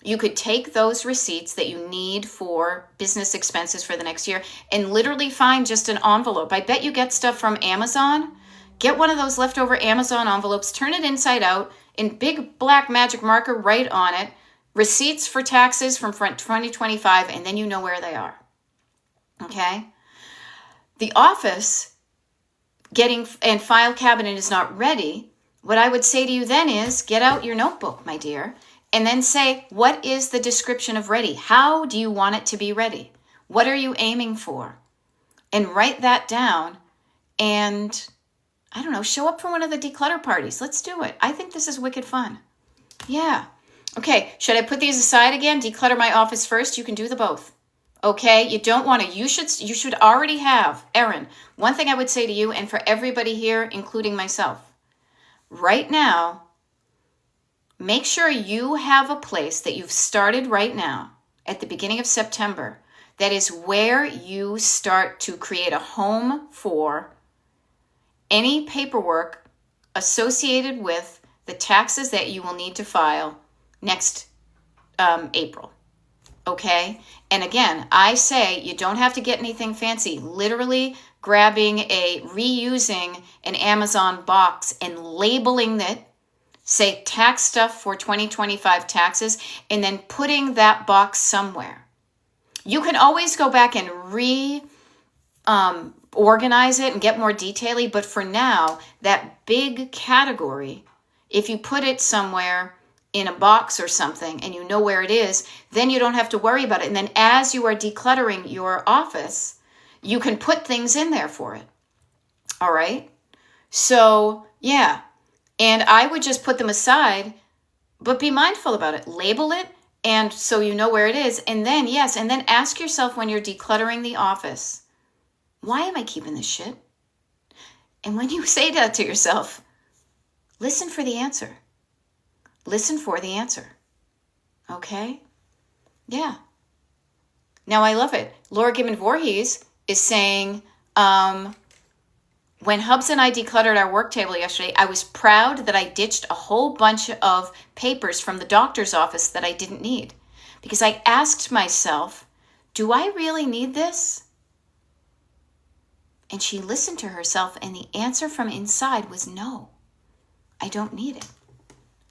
you could take those receipts that you need for business expenses for the next year and literally find just an envelope. I bet you get stuff from Amazon. Get one of those leftover Amazon envelopes, turn it inside out, in big black magic marker, write on it, receipts for taxes from 2025, and then you know where they are. Okay? The office getting and file cabinet is not ready. What I would say to you then is get out your notebook, my dear, and then say, what is the description of ready? How do you want it to be ready? What are you aiming for? And write that down and, I don't know, show up for one of the declutter parties. Let's do it. I think this is wicked fun. Yeah. Okay, should I put these aside again? Declutter my office first? You can do the both. Okay, you don't want to. You should already have, Erin, one thing I would say to you and for everybody here, including myself, right now, make sure you have a place that you've started right now at the beginning of September that is where you start to create a home for any paperwork associated with the taxes that you will need to file next April. Okay? And again, I say you don't have to get anything fancy. Literally reusing an Amazon box and labeling it, say tax stuff for 2025 taxes, and then putting that box somewhere. You can always go back and organize it and get more detaily, but for now, that big category, if you put it somewhere in a box or something and you know where it is, then you don't have to worry about it. And then as you are decluttering your office, you can put things in there for it. All right? So, yeah. And I would just put them aside, but be mindful about it. Label it, and so you know where it is. And then, yes, and then ask yourself when you're decluttering the office, why am I keeping this shit? And when you say that to yourself, listen for the answer. Listen for the answer. Okay? Yeah. Now, I love it. Laura Gibbon Voorhees is saying, when Hubs and I decluttered our work table yesterday, I was proud that I ditched a whole bunch of papers from the doctor's office that I didn't need. Because I asked myself, do I really need this? And she listened to herself, and the answer from inside was no, I don't need it.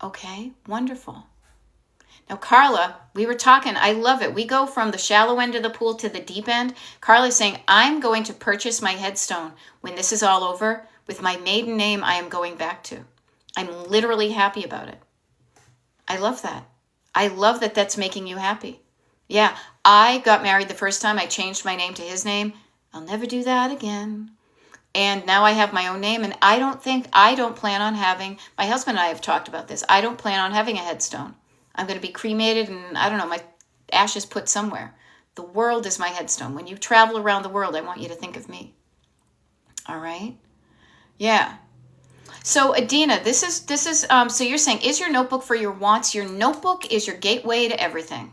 Okay, wonderful. Now, Carla, we were talking, I love it. We go from the shallow end of the pool to the deep end. Carla's saying, I'm going to purchase my headstone when this is all over with my maiden name I am going back to. I'm literally happy about it. I love that. I love that that's making you happy. Yeah, I got married the first time. I changed my name to his name. I'll never do that again. And now I have my own name, and I don't plan on having, my husband and I have talked about this, I don't plan on having a headstone. I'm going to be cremated and, I don't know, my ashes put somewhere. The world is my headstone. When you travel around the world, I want you to think of me. All right? Yeah. So Adina, this is so you're saying, is your notebook for your wants? Your notebook is your gateway to everything.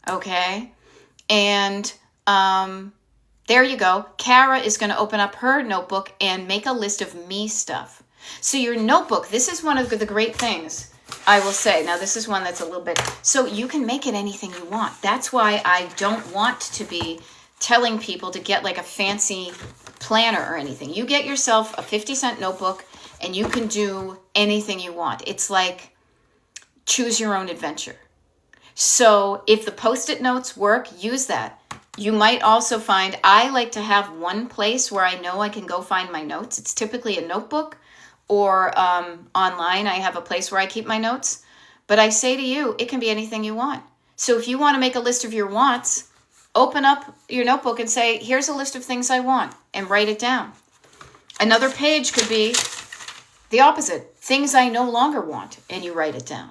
Okay? And there you go. Kara is going to open up her notebook and make a list of me stuff. So your notebook, this is one of the great things I will say. Now, this is one that's a little bit, so you can make it anything you want. That's why I don't want to be telling people to get like a fancy planner or anything. You get yourself a 50-cent notebook and you can do anything you want. It's like choose your own adventure. So if the Post-it notes work, use that. You might also find, I like to have one place where I know I can go find my notes. It's typically a notebook or online. I have a place where I keep my notes. But I say to you, it can be anything you want. So if you want to make a list of your wants, open up your notebook and say, here's a list of things I want, and write it down. Another page could be the opposite, things I no longer want, and you write it down.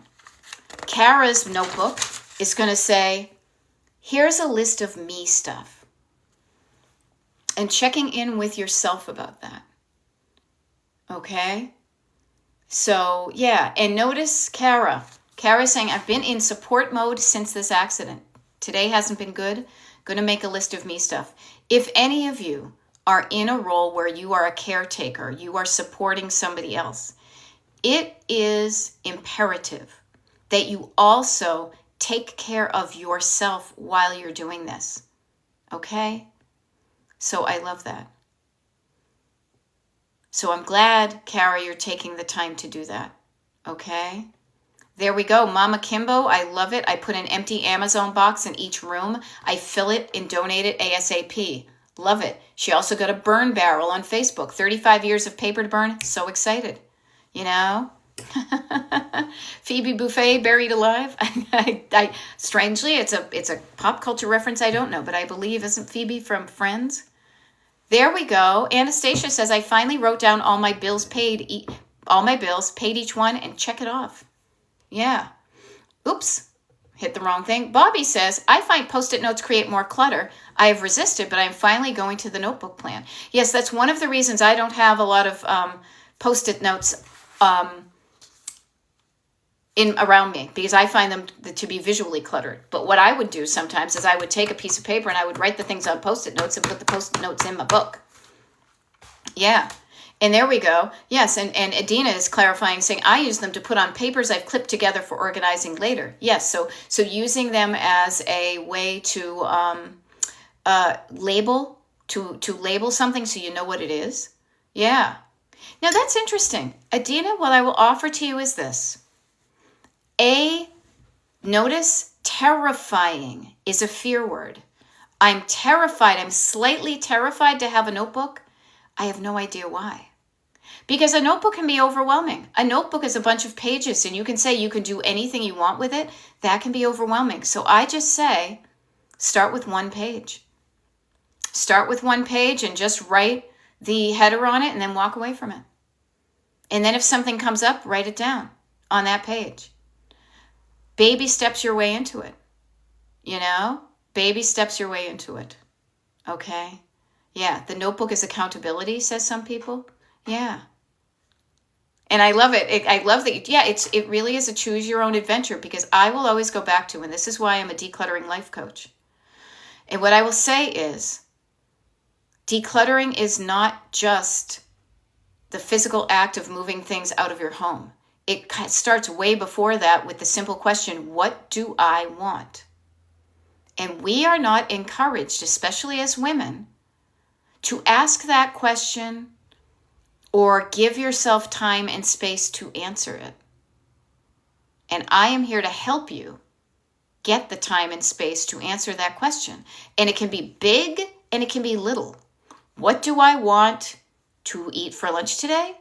Kara's notebook is going to say, here's a list of me stuff. And checking in with yourself about that. Okay? So, yeah. And notice Kara. Kara's saying, I've been in support mode since this accident. Today hasn't been good. Going to make a list of me stuff. If any of you are in a role where you are a caretaker, you are supporting somebody else, it is imperative that you also take care of yourself while you're doing this. Okay? So I love that. So I'm glad, Kara, you're taking the time to do that. Okay? There we go. Mama Kimbo, I love it. I put an empty Amazon box in each room. I fill it and donate it ASAP. Love it. She also got a burn barrel on Facebook. 35 years of paper to burn. So excited. You know? Phoebe Buffay buried alive. I strangely, it's a pop culture reference I don't know, but I believe, isn't Phoebe from Friends? There we go. Anastasia says, I finally wrote down all my bills paid each one, and check it off. Yeah. Oops. Hit the wrong thing. Bobby says, I find Post-it notes create more clutter. I have resisted, but I'm finally going to the notebook plan. Yes, that's one of the reasons I don't have a lot of Post-it notes around me, because I find them to be visually cluttered. But what I would do sometimes is I would take a piece of paper and I would write the things on Post-it notes and put the Post-it notes in my book. Yeah. And there we go. Yes, and Adina is clarifying, saying, I use them to put on papers I've clipped together for organizing later. Yes, so using them as a way to label, to label something so you know what it is. Yeah. Now that's interesting. Adina, what I will offer to you is this. Notice terrifying is a fear word. I'm terrified. I'm slightly terrified to have a notebook. I have no idea why. Because a notebook can be overwhelming. A notebook is a bunch of pages, and you can say you can do anything you want with it. That can be overwhelming. So I just say, start with one page. Start with one page and just write the header on it and then walk away from it. And then if something comes up, write it down on that page. Baby steps your way into it. You know? Baby steps your way into it. Okay? Yeah, the notebook is accountability, says some people. Yeah. And I love it. I love that. Yeah, it really is a choose your own adventure, because I will always go back to, and this is why I'm a decluttering life coach. And what I will say is, decluttering is not just the physical act of moving things out of your home. It starts way before that with the simple question, what do I want? And we are not encouraged, especially as women, to ask that question or give yourself time and space to answer it. And I am here to help you get the time and space to answer that question. And it can be big and it can be little. What do I want to eat for lunch today?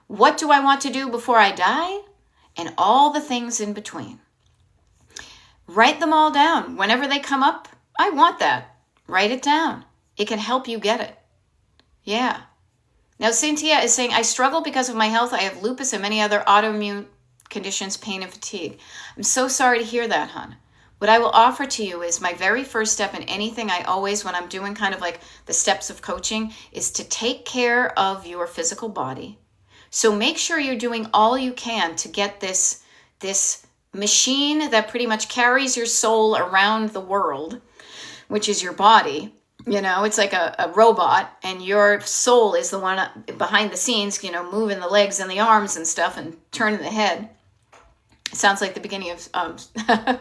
What do I want to do before I die? And all the things in between. Write them all down. Whenever they come up, I want that. Write it down. It can help you get it. Yeah. Now, Cynthia is saying, I struggle because of my health. I have lupus and many other autoimmune conditions, pain and fatigue. I'm so sorry to hear that, hon. What I will offer to you is my very first step in anything I always, when I'm doing kind of like the steps of coaching, is to take care of your physical body. So make sure you're doing all you can to get this machine that pretty much carries your soul around the world, which is your body. It's like a robot, and your soul is the one behind the scenes, moving the legs and the arms and stuff and turning the head. It sounds like the beginning of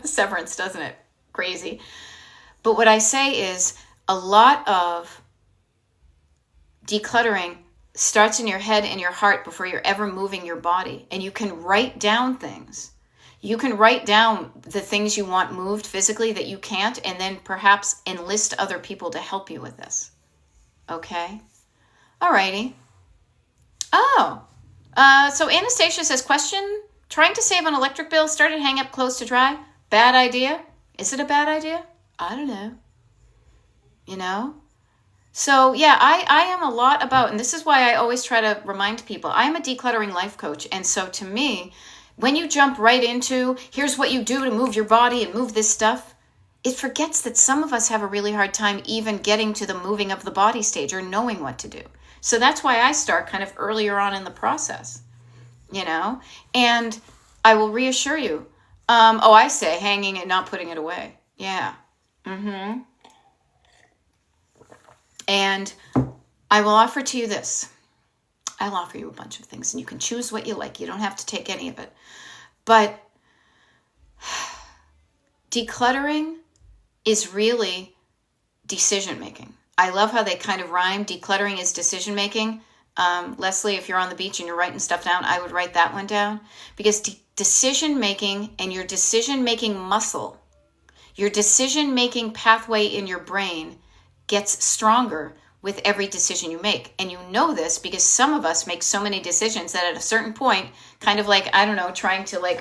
Severance, doesn't it? Crazy. But what I say is a lot of decluttering starts in your head and your heart before you're ever moving your body. And you can write down things. You can write down the things you want moved physically that you can't, and then perhaps enlist other people to help you with this. Okay? Alrighty. Oh, so Anastasia says, question, trying to save on electric bill, started hang up clothes to dry. Bad idea? Is it a bad idea? I don't know. So yeah, I am a lot about, and this is why I always try to remind people, I am a decluttering life coach. And so to me, when you jump right into, here's what you do to move your body and move this stuff, it forgets that some of us have a really hard time even getting to the moving of the body stage or knowing what to do. So that's why I start kind of earlier on in the process, and I will reassure you. I say hanging and not putting it away. Yeah. And I will offer to you this. I'll offer you a bunch of things, and you can choose what you like. You don't have to take any of it. But decluttering is really decision-making. I love how they kind of rhyme. Decluttering is decision-making. Leslie, if you're on the beach and you're writing stuff down, I would write that one down. Because decision-making and your decision-making muscle, your decision-making pathway in your brain gets stronger with every decision you make. And you know this because some of us make so many decisions that at a certain point, kind of like, trying to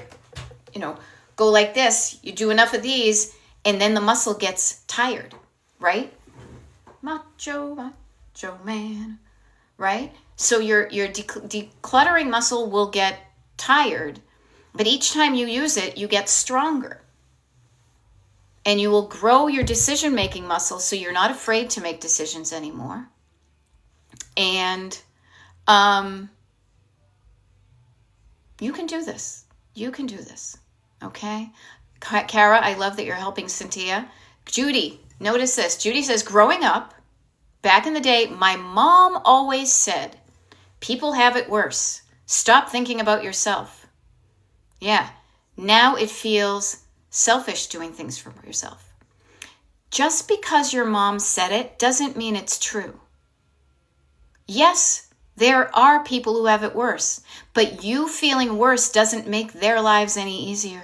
go like this, you do enough of these and then the muscle gets tired, right? Macho man, right? So your decluttering muscle will get tired, but each time you use it, you get stronger. And you will grow your decision-making muscle so you're not afraid to make decisions anymore. And you can do this. You can do this. Okay? Kara, I love that you're helping Cynthia. Judy, notice this. Judy says, growing up, back in the day, my mom always said, people have it worse. Stop thinking about yourself. Yeah. Now it feels selfish doing things for yourself. Just because your mom said it doesn't mean it's true. Yes, there are people who have it worse, but you feeling worse doesn't make their lives any easier.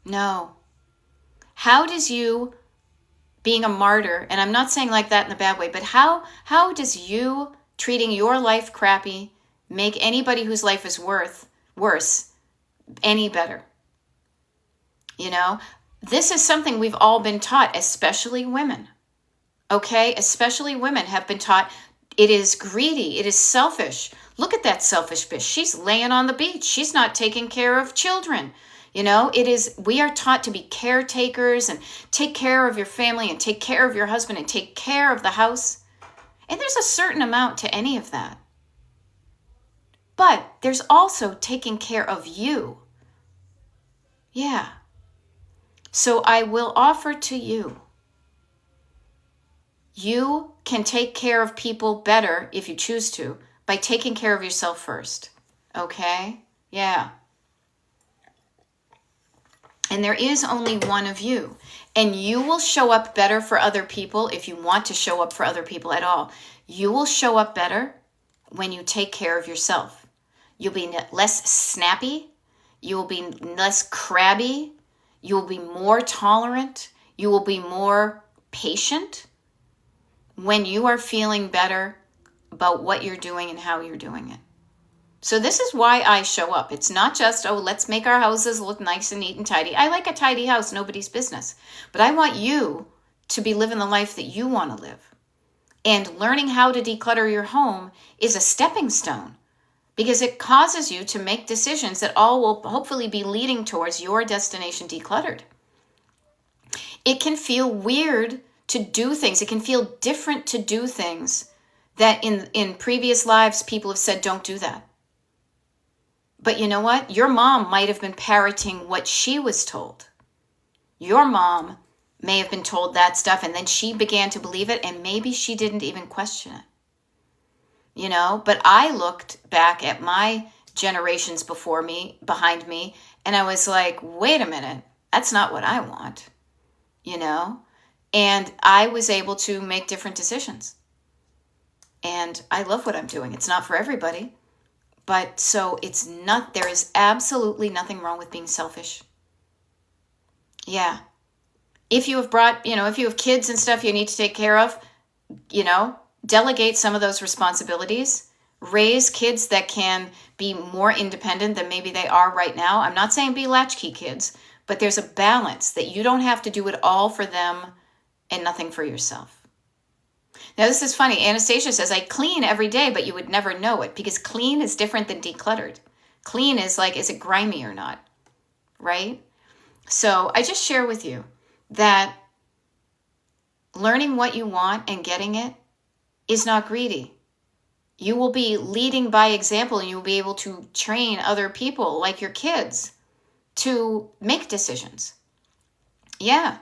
No. How does you being a martyr, and I'm not saying like that in a bad way, but how does you treating your life crappy make anybody whose life is worse any better? This is something we've all been taught, especially women. Okay? Especially women have been taught it is greedy. It is selfish. Look at that selfish bitch. She's laying on the beach. She's not taking care of children. We are taught to be caretakers and take care of your family and take care of your husband and take care of the house. And there's a certain amount to any of that. But there's also taking care of you. Yeah. So I will offer to you, you can take care of people better if you choose to by taking care of yourself first. Okay? Yeah. And there is only one of you. And you will show up better for other people if you want to show up for other people at all. You will show up better when you take care of yourself. You'll be less snappy. You will be less crabby. You will be more tolerant. You will be more patient when you are feeling better about what you're doing and how you're doing it. So this is why I show up. It's not just, let's make our houses look nice and neat and tidy. I like a tidy house, nobody's business. But I want you to be living the life that you want to live. And learning how to declutter your home is a stepping stone because it causes you to make decisions that all will hopefully be leading towards your destination decluttered. It can feel weird to do things. It can feel different to do things that in previous lives, people have said, don't do that. But you know what? Your mom might have been parroting what she was told. Your mom may have been told that stuff, and then she began to believe it, and maybe she didn't even question it. You know, but I looked back at my generations behind me, and I was like, wait a minute, that's not what I want, you know? And I was able to make different decisions. And I love what I'm doing. It's not for everybody, but so there is absolutely nothing wrong with being selfish. Yeah. If you have kids and stuff you need to take care of, delegate some of those responsibilities. Raise kids that can be more independent than maybe they are right now. I'm not saying be latchkey kids, but there's a balance that you don't have to do it all for them and nothing for yourself. Now, this is funny. Anastasia says, I clean every day, but you would never know it, because clean is different than decluttered. Clean is like, is it grimy or not? Right? So I just share with you that learning what you want and getting it is not greedy. You will be leading by example, and you'll be able to train other people like your kids to make decisions. Yeah.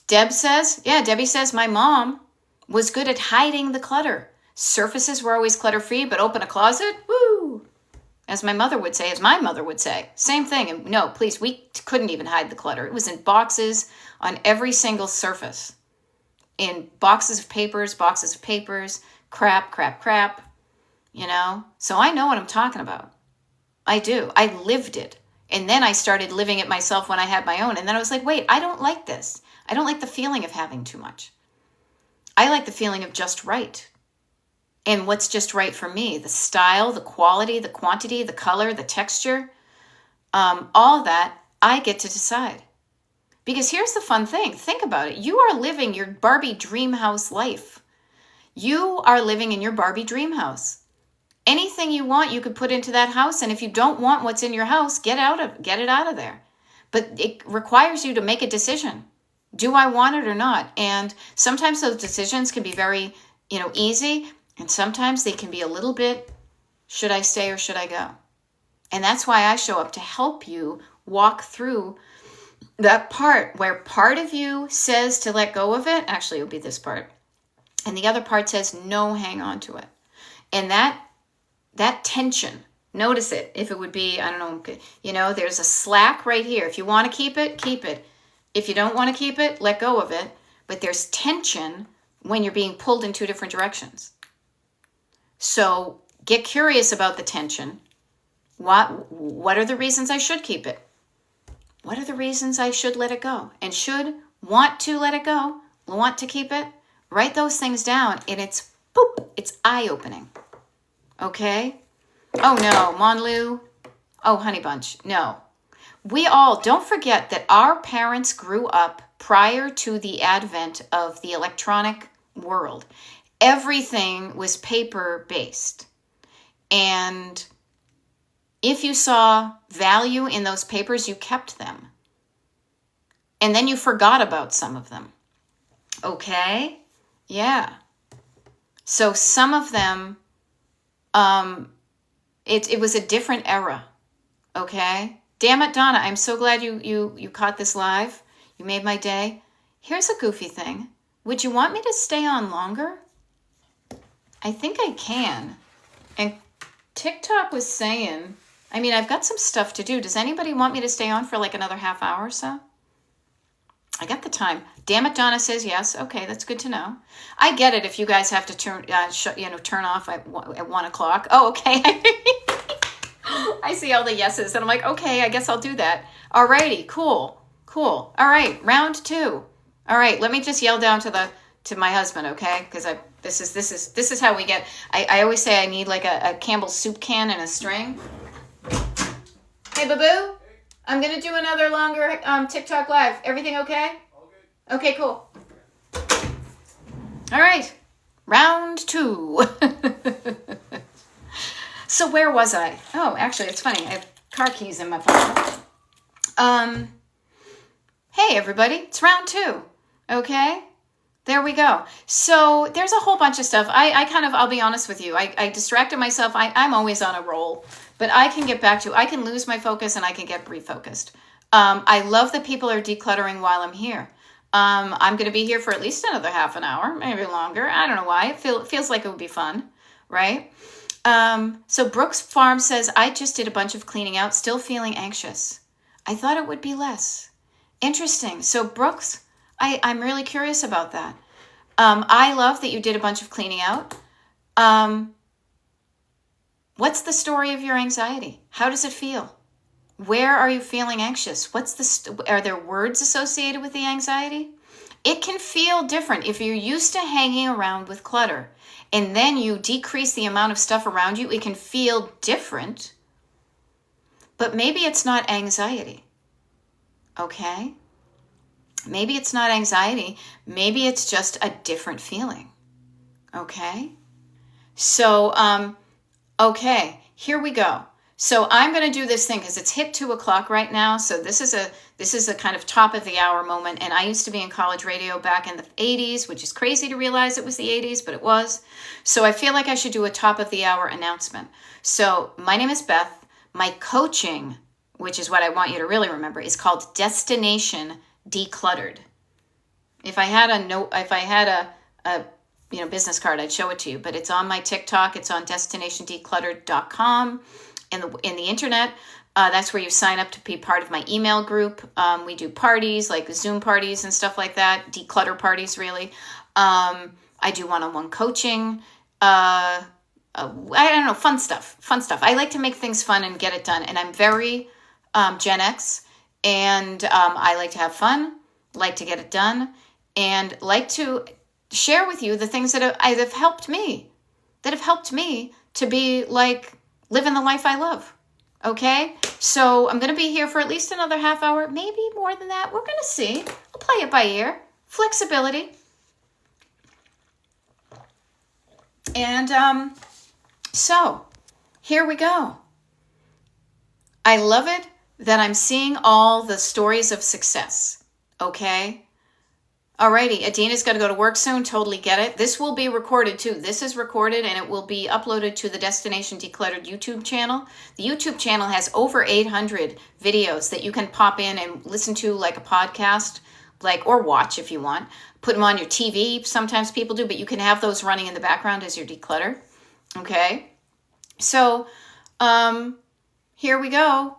Debbie says, my mom was good at hiding the clutter. Surfaces were always clutter-free, but open a closet, woo! As my mother would say. Same thing. And no, please, we couldn't even hide the clutter. It was in boxes on every single surface. In boxes of papers, crap. So I know what I'm talking about. I do. I lived it. And then I started living it myself when I had my own. And then I was like, wait, I don't like this. I don't like the feeling of having too much. I like the feeling of just right. And what's just right for me, the style, the quality, the quantity, the color, the texture, all that, I get to decide. Because here's the fun thing. Think about it. You are living your Barbie dream house life. You are living in your Barbie dream house. Anything you want, you could put into that house. And if you don't want what's in your house, get it out of there. But it requires you to make a decision. Do I want it or not? And sometimes those decisions can be very, easy. And sometimes they can be a little bit, should I stay or should I go? And that's why I show up, to help you walk through that part where part of you says to let go of it. Actually, it'll be this part. And the other part says, no, hang on to it. And that tension, notice it. If it would be, I don't know, there's a slack right here. If you want to keep it, keep it. If you don't want to keep it, let go of it. But there's tension when you're being pulled in two different directions. So get curious about the tension. What are the reasons I should keep it? What are the reasons I should let it go? And should want to let it go, want to keep it? Write those things down, and it's eye-opening. Okay? Oh no, Monlu. Oh, Honey Bunch, no. Don't forget that our parents grew up prior to the advent of the electronic world. Everything was paper-based. And if you saw value in those papers, you kept them. And then you forgot about some of them. Okay? Yeah. So some of them, it was a different era. Okay? Damn it, Donna, I'm so glad you caught this live. You made my day. Here's a goofy thing. Would you want me to stay on longer? I think I can. And TikTok was saying, I've got some stuff to do. Does anybody want me to stay on for like another half hour or so? I got the time. Damn it, Donna says yes. Okay, that's good to know. I get it if you guys have to turn off at 1 o'clock. Oh, okay. I see all the yeses, and I'm like, okay, I guess I'll do that. Alrighty, cool. All right, round 2. All right, let me just yell down to my husband, okay? Because this is how we get. I always say I need like a Campbell's soup can and a string. Hey, Babu, I'm gonna do another longer TikTok live. Everything okay? Okay, cool. All right, round 2. So where was I? Oh, actually, it's funny. I have car keys in my pocket. Hey, everybody. It's round 2. Okay? There we go. So there's a whole bunch of stuff. I'll be honest with you. I distracted myself. I'm always on a roll, but I can get back to, I can lose my focus and I can get refocused. I love that people are decluttering while I'm here. I'm going to be here for at least another half an hour, maybe longer. I don't know why. It feels like it would be fun, right? So Brooks Farm says, I just did a bunch of cleaning out, still feeling anxious. I thought it would be less. Interesting. So Brooks, I'm really curious about that. I love that you did a bunch of cleaning out. What's the story of your anxiety? How does it feel? Where are you feeling anxious? Are there words associated with the anxiety? It can feel different if you're used to hanging around with clutter and then you decrease the amount of stuff around you. It can feel different, but maybe it's not anxiety. Okay? Maybe it's not anxiety. Maybe it's just a different feeling. Okay? So, okay, here we go. So I'm going to do this thing because it's hit 2:00 right now. So this is a kind of top of the hour moment. And I used to be in college radio back in the 80s, which is crazy to realize it was the 80s, but it was. So I feel like I should do a top of the hour announcement. So my name is Beth. My coaching, which is what I want you to really remember, is called Destination Decluttered. If I had a business card, I'd show it to you, but it's on my TikTok. It's on destinationdecluttered.com. In the internet, that's where you sign up to be part of my email group. We do parties like Zoom parties and stuff like that, declutter parties really. I do one-on-one coaching. I don't know, fun stuff. I like to make things fun and get it done. And I'm very Gen X, and I like to have fun, like to get it done, and like to share with you the things that have helped me to be like living the life I love. Okay? So I'm going to be here for at least another half hour, maybe more than that. We're going to see. I'll play it by ear. Flexibility. And so here we go. I love it that I'm seeing all the stories of success. Okay? Alrighty, Adina's got to go to work soon. Totally get it. This will be recorded too. This is recorded and it will be uploaded to the Destination Decluttered YouTube channel. The YouTube channel has over 800 videos that you can pop in and listen to like a podcast, or watch if you want. Put them on your TV. Sometimes people do, but you can have those running in the background as you declutter. Okay. So, here we go.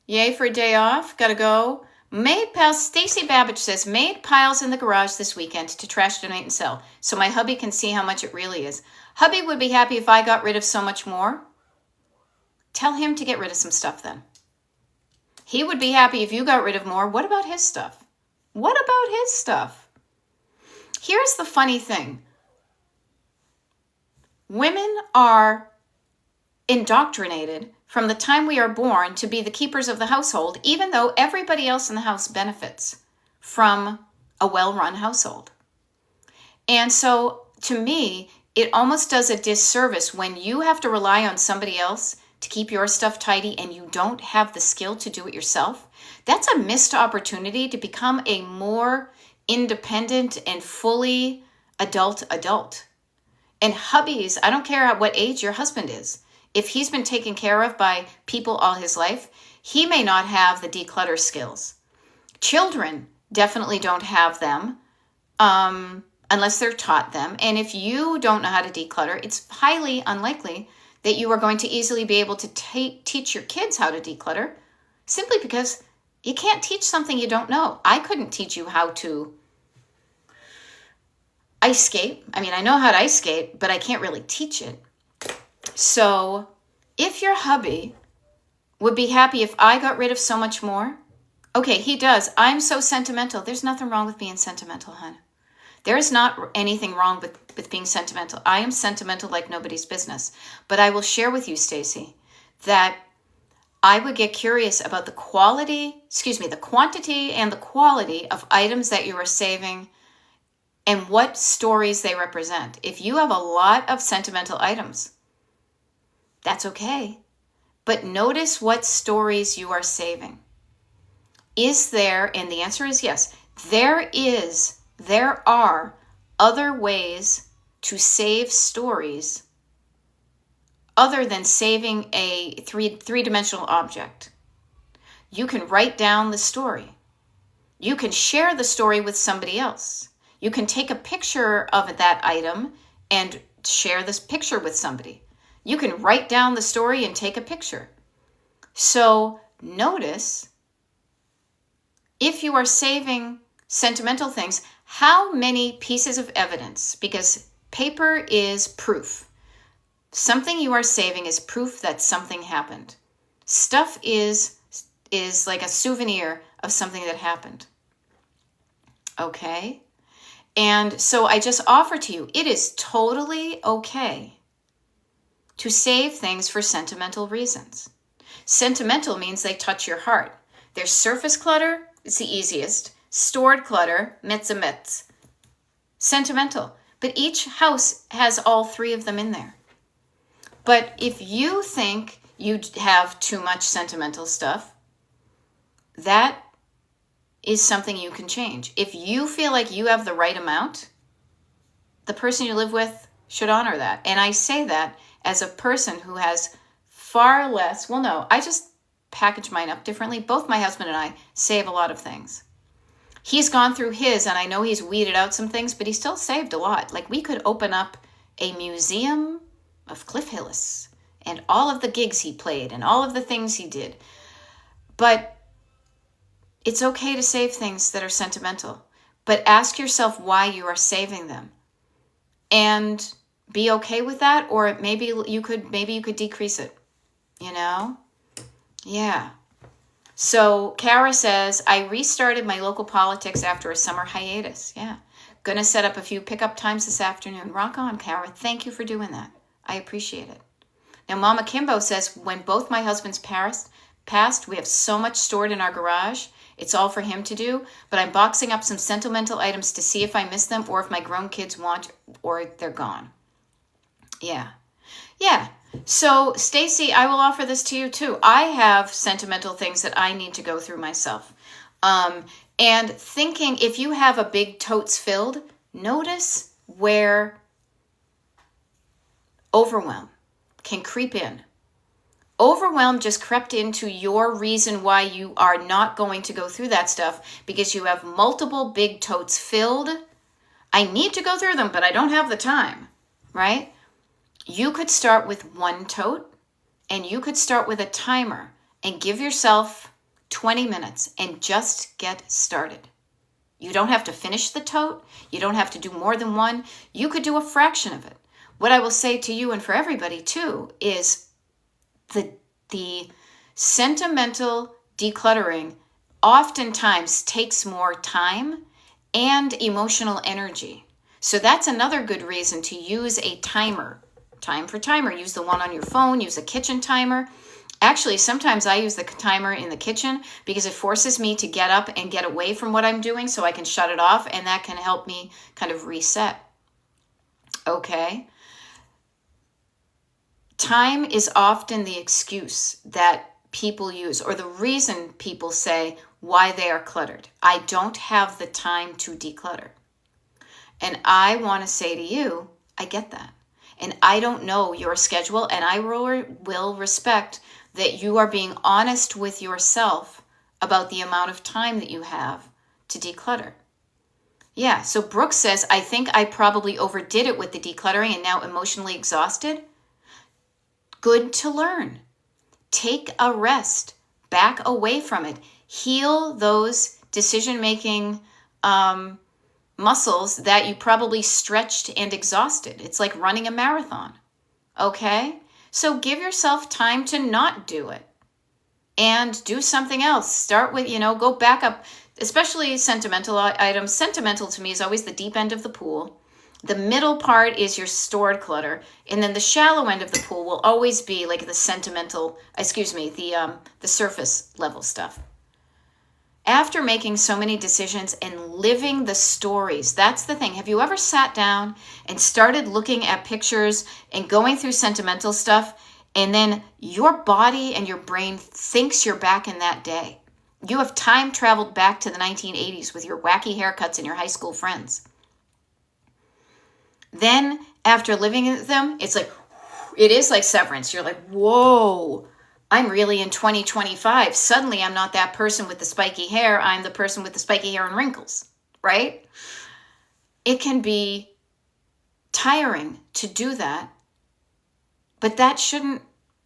Yay for a day off. Gotta go. Made piles, Stacy Babbage says, made piles in the garage this weekend to trash, donate, and sell, so my hubby can see how much it really is. Hubby would be happy if I got rid of so much more. Tell him to get rid of some stuff then. He would be happy if you got rid of more. What about his stuff? Here's the funny thing. Women are indoctrinated from the time we are born to be the keepers of the household, even though everybody else in the house benefits from a well-run household. And so, to me, it almost does a disservice when you have to rely on somebody else to keep your stuff tidy and you don't have the skill to do it yourself. That's a missed opportunity to become a more independent and fully adult. And hubbies, I don't care what age your husband is. If he's been taken care of by people all his life, he may not have the declutter skills. Children definitely don't have them unless they're taught them. And if you don't know how to declutter, it's highly unlikely that you are going to easily be able to teach your kids how to declutter, simply because you can't teach something you don't know. I couldn't teach you how to ice skate. I mean, I know how to ice skate, but I can't really teach it. So if your hubby would be happy if I got rid of so much more, okay, he does. I'm so sentimental. There's nothing wrong with being sentimental, hon. There is not anything wrong with being sentimental. I am sentimental like nobody's business. But I will share with you, Stacy, that I would get curious about the quantity and the quality of items that you are saving and what stories they represent. If you have a lot of sentimental items, that's okay. But notice what stories you are saving. Is there, and the answer is yes, there is there are other ways to save stories other than saving a three-dimensional object. You can write down the story. You can share the story with somebody else. You can take a picture of that item and share this picture with somebody. You can write down the story and take a picture. So notice, if you are saving sentimental things, how many pieces of evidence, because paper is proof. Something you are saving is proof that something happened. Stuff is like a souvenir of something that happened. Okay? And so I just offer to you, it is totally okay to save things for sentimental reasons. Sentimental means they touch your heart. There's surface clutter, it's the easiest. Stored clutter, metz. Sentimental. But each house has all three of them in there. But if you think you have too much sentimental stuff, that is something you can change. If you feel like you have the right amount, the person you live with should honor that. And I say that as a person who has far less, well, no, I just package mine up differently. Both my husband and I save a lot of things. He's gone through his, and I know he's weeded out some things, but he still saved a lot. Like, we could open up a museum of Cliff Hillis and all of the gigs he played and all of the things he did. But it's okay to save things that are sentimental, but ask yourself why you are saving them and be okay with that. Or maybe you could decrease it, you know? Yeah. So Kara says, I restarted my local politics after a summer hiatus. Yeah. Gonna set up a few pickup times this afternoon. Rock on, Kara. Thank you for doing that. I appreciate it. Now, Mama Kimbo says, when both my husbands passed, we have so much stored in our garage. It's all for him to do, but I'm boxing up some sentimental items to see if I miss them or if my grown kids want or they're gone. Yeah. Yeah. So, Stacy, I will offer this to you too. I have sentimental things that I need to go through myself. And thinking, if you have a big totes filled, notice where overwhelm can creep in. Overwhelm just crept into your reason why you are not going to go through that stuff, because you have multiple big totes filled. I need to go through them, but I don't have the time, right? You could start with one tote, and you could start with a timer and give yourself 20 minutes and just get started. You don't have to finish the tote. You don't have to do more than one. You could do a fraction of it. What I will say to you and for everybody too is the sentimental decluttering oftentimes takes more time and emotional energy. So that's another good reason to use a timer. Time for timer. Use the one on your phone. Use a kitchen timer. Actually, sometimes I use the timer in the kitchen because it forces me to get up and get away from what I'm doing so I can shut it off, and that can help me kind of reset. Okay. Time is often the excuse that people use, or the reason people say why they are cluttered. I don't have the time to declutter. And I want to say to you, I get that. And I don't know your schedule, and I will respect that you are being honest with yourself about the amount of time that you have to declutter. Yeah, so Brooke says, I think I probably overdid it with the decluttering and now emotionally exhausted. Good to learn. Take a rest. Back away from it. Heal those decision-making muscles that you probably stretched and exhausted. It's like running a marathon. Okay? So give yourself time to not do it and do something else. Start with, go back up, especially sentimental items. Sentimental to me is always the deep end of the pool. The middle part is your stored clutter. And then the shallow end of the pool will always be like the surface level stuff. After making so many decisions and living the stories, that's the thing. Have you ever sat down and started looking at pictures and going through sentimental stuff, and then your body and your brain thinks you're back in that day? You have time traveled back to the 1980s with your wacky haircuts and your high school friends. Then after living with them, it's like, it is like severance. You're like, whoa, I'm really in 2025. Suddenly I'm not that person with the spiky hair. I'm the person with the spiky hair and wrinkles, right? It can be tiring to do that, but that shouldn't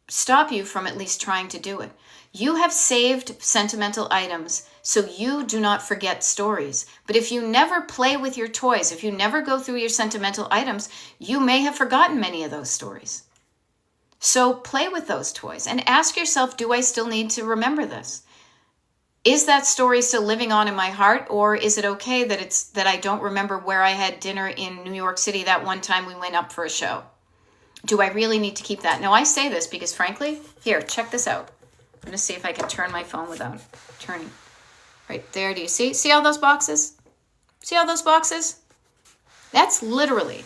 stop you from at least trying to do it. You have saved sentimental items so you do not forget stories. But if you never play with your toys, if you never go through your sentimental items, you may have forgotten many of those stories. So play with those toys and ask yourself, do I still need to remember this? Is that story still living on in my heart, or is it okay that I don't remember where I had dinner in New York City that one time we went up for a show? Do I really need to keep that? Now, I say this because, frankly, here, check this out. I'm going to see if I can turn my phone without turning. Right there, do you see? See all those boxes? See all those boxes? That's literally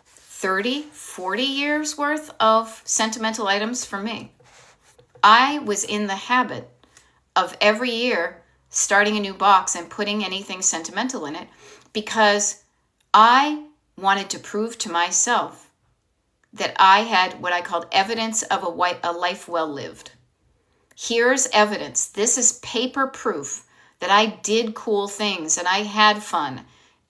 30, 40 years worth of sentimental items for me. I was in the habit of every year starting a new box and putting anything sentimental in it because I wanted to prove to myself that I had what I called evidence of a life well lived. Here's evidence. This is paper proof that I did cool things and I had fun.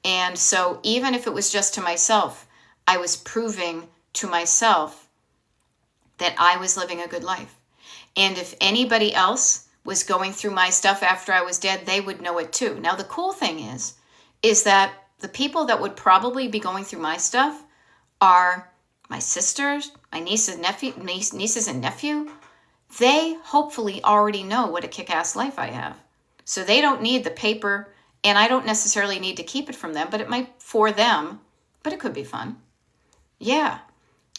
And so even if it was just to myself, I was proving to myself that I was living a good life. And if anybody else was going through my stuff after I was dead, they would know it too. Now, the cool thing is that the people that would probably be going through my stuff are my sisters, my nieces and nephew. They hopefully already know what a kick-ass life I have. So they don't need the paper, and I don't necessarily need to keep it from them, but it might for them, but it could be fun. Yeah.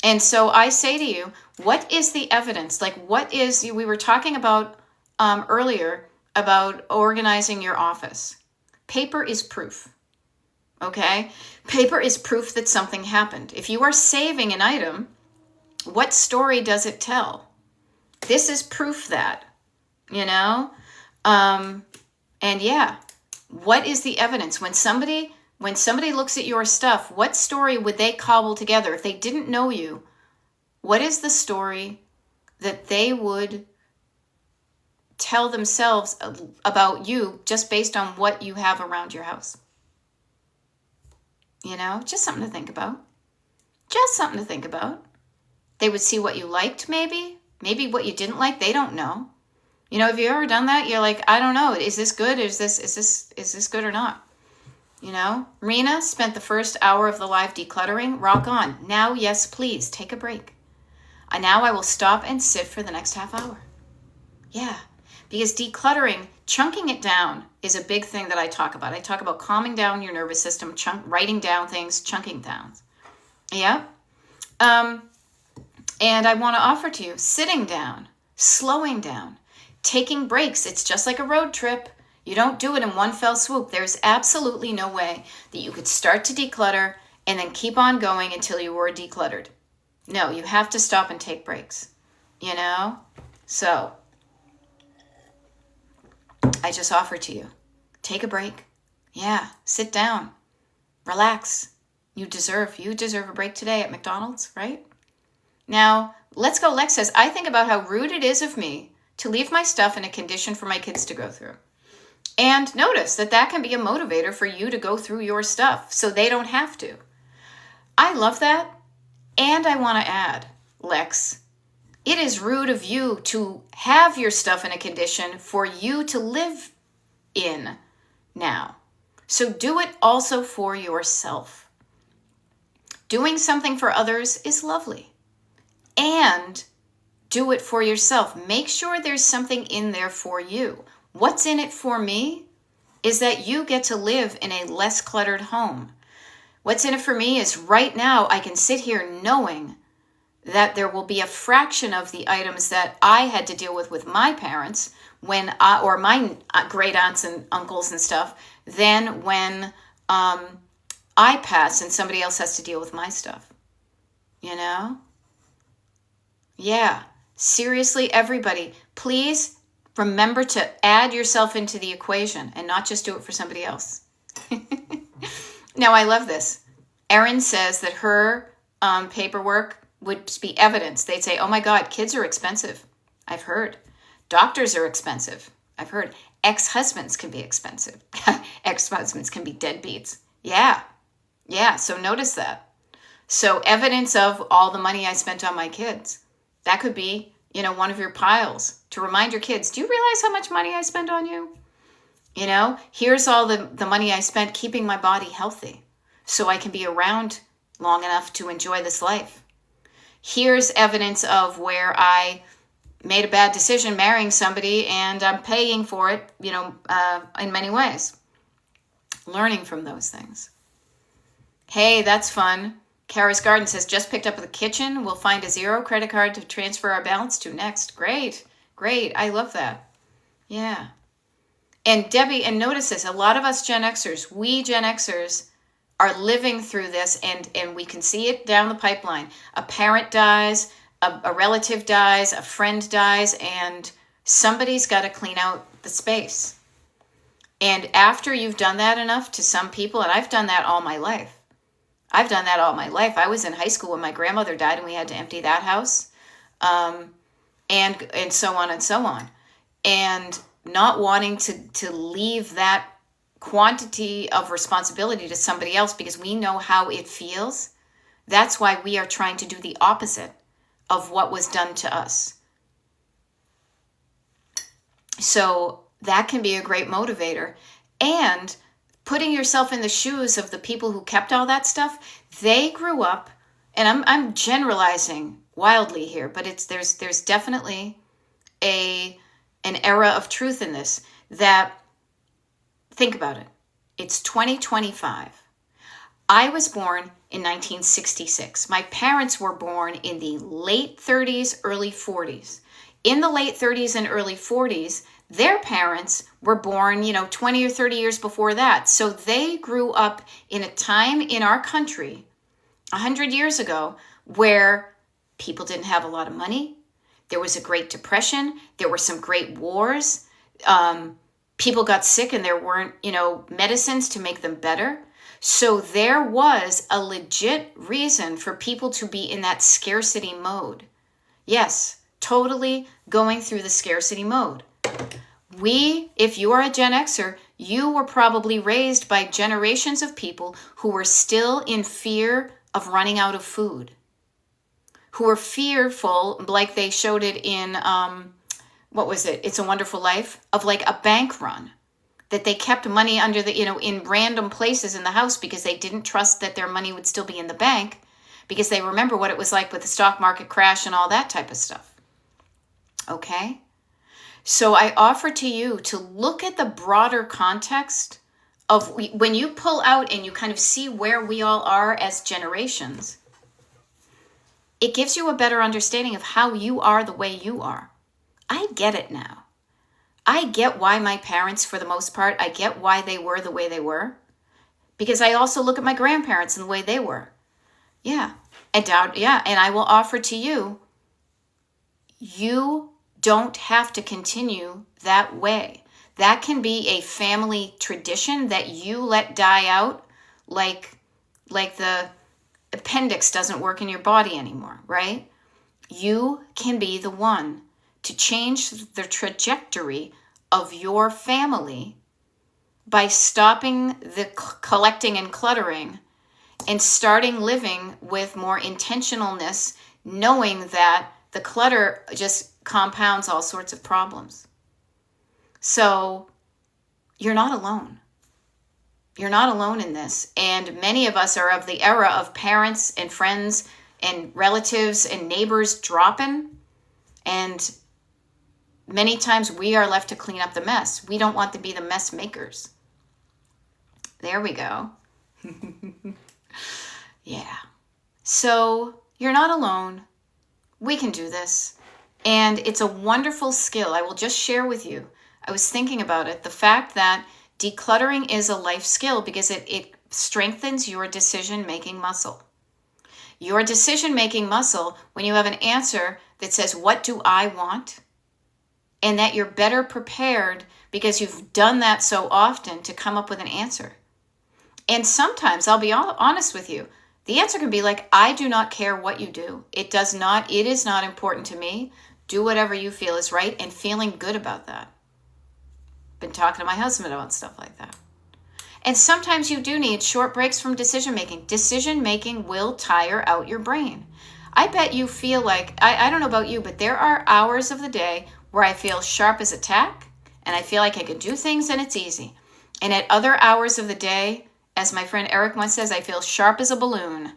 And so I say to you, what is the evidence? Like, we were talking about earlier about organizing your office. Paper is proof. Okay? Paper is proof that something happened. If you are saving an item, what story does it tell? This is proof that, and yeah, what is the evidence? When somebody looks at your stuff, what story would they cobble together? If they didn't know you, what is the story that they would tell themselves about you just based on what you have around your house? Just something to think about. Just something to think about. They would see what you liked, maybe what you didn't like. They don't know. Have you ever done that? You're like, I don't know. Is this good? Is this good or not? Rena spent the first hour of the live decluttering. Rock on. Now, yes, please take a break. Now I will stop and sit for the next half hour. Yeah, because decluttering, chunking it down is a big thing that I talk about. I talk about calming down your nervous system, writing down things, chunking down. Yeah. And I want to offer to you sitting down, slowing down, taking breaks. It's just like a road trip. You don't do it in one fell swoop. There's absolutely no way that you could start to declutter and then keep on going until you were decluttered. No, you have to stop and take breaks, So I just offer to you, take a break. Yeah, sit down, relax. You deserve a break today at McDonald's, right? Now, Let's Go Lex says, I think about how rude it is of me to leave my stuff in a condition for my kids to go through. And notice that can be a motivator for you to go through your stuff so they don't have to. I love that. And I want to add, Lex, it is rude of you to have your stuff in a condition for you to live in now. So do it also for yourself. Doing something for others is lovely. And do it for yourself. Make sure there's something in there for you. What's in it for me is that you get to live in a less cluttered home. What's in it for me is right now I can sit here knowing that there will be a fraction of the items that I had to deal with my parents or my great aunts and uncles and stuff than when I pass and somebody else has to deal with my stuff. Yeah. Seriously, everybody, please Remember to add yourself into the equation and not just do it for somebody else. Now, I love this. Erin says that her paperwork would be evidence. They'd say, oh my God, kids are expensive. I've heard. Doctors are expensive. I've heard. Ex-husbands can be expensive. Ex-husbands can be deadbeats. Yeah. So notice that. So evidence of all the money I spent on my kids. That could be, one of your piles to remind your kids, do you realize how much money I spent on you? Here's all the money I spent keeping my body healthy so I can be around long enough to enjoy this life. Here's evidence of where I made a bad decision marrying somebody and I'm paying for it, in many ways. Learning from those things. Hey, that's fun. Kara's Garden says, just picked up the kitchen. We'll find a Zero credit card to transfer our balance to next. Great. I love that. Yeah. And Debbie, and notice this, a lot of us Gen Xers, we Gen Xers are living through this and we can see it down the pipeline. A parent dies, a relative dies, a friend dies, and somebody's got to clean out the space. And after you've done that enough to some people, and I've done that all my life. I was in high school when my grandmother died and we had to empty that house, and so on and so on. And not wanting to leave that quantity of responsibility to somebody else because we know how it feels. That's why we are trying to do the opposite of what was done to us. So that can be a great motivator. And putting yourself in the shoes of the people who kept all that stuff, they grew up, and I'm generalizing wildly here, but there's definitely an era of truth in this. That, think about it, it's 2025. I was born in 1966. My parents were born in the late 30s, early 40s. In the late 30s and early 40s, their parents were born, 20 or 30 years before that. So they grew up in a time in our country, 100 years ago, where people didn't have a lot of money. There was a Great Depression. There were some great wars. People got sick and there weren't, medicines to make them better. So there was a legit reason for people to be in that scarcity mode. Yes, totally going through the scarcity mode. If you are a Gen Xer, you were probably raised by generations of people who were still in fear of running out of food, who were fearful, like they showed it in, It's a Wonderful Life, of like a bank run, that they kept money under in random places in the house because they didn't trust that their money would still be in the bank because they remember what it was like with the stock market crash and all that type of stuff. Okay? So I offer to you to look at the broader context of when you pull out and you kind of see where we all are as generations, it gives you a better understanding of how you are the way you are. I get it now. I get why my parents, for the most part, I get why they were the way they were. Because I also look at my grandparents and the way they were. Yeah. And I will offer to you, you don't have to continue that way. That can be a family tradition that you let die out, like the appendix doesn't work in your body anymore, right? You can be the one to change the trajectory of your family by stopping the collecting and cluttering and starting living with more intentionalness, knowing that the clutter just compounds all sorts of problems. So you're not alone. You're not alone in this. And many of us are of the era of parents and friends and relatives and neighbors dropping. And many times we are left to clean up the mess. We don't want to be the mess makers. There we go. Yeah. So you're not alone. We can do this. And it's a wonderful skill. I will just share with you. I was thinking about it. The fact that decluttering is a life skill because it strengthens your decision-making muscle. Your decision-making muscle, when you have an answer that says, what do I want? and that you're better prepared because you've done that so often to come up with an answer. And sometimes, I'll be honest with you, the answer can be like, I do not care what you do. It is not important to me. Do whatever you feel is right, and feeling good about that. Been talking to my husband about stuff like that. And sometimes you do need short breaks from decision making. Decision making will tire out your brain. I bet you feel like, I don't know about you, but there are hours of the day where I feel sharp as a tack, and I feel like I can do things and it's easy. And at other hours of the day, as my friend Eric once says, I feel sharp as a balloon,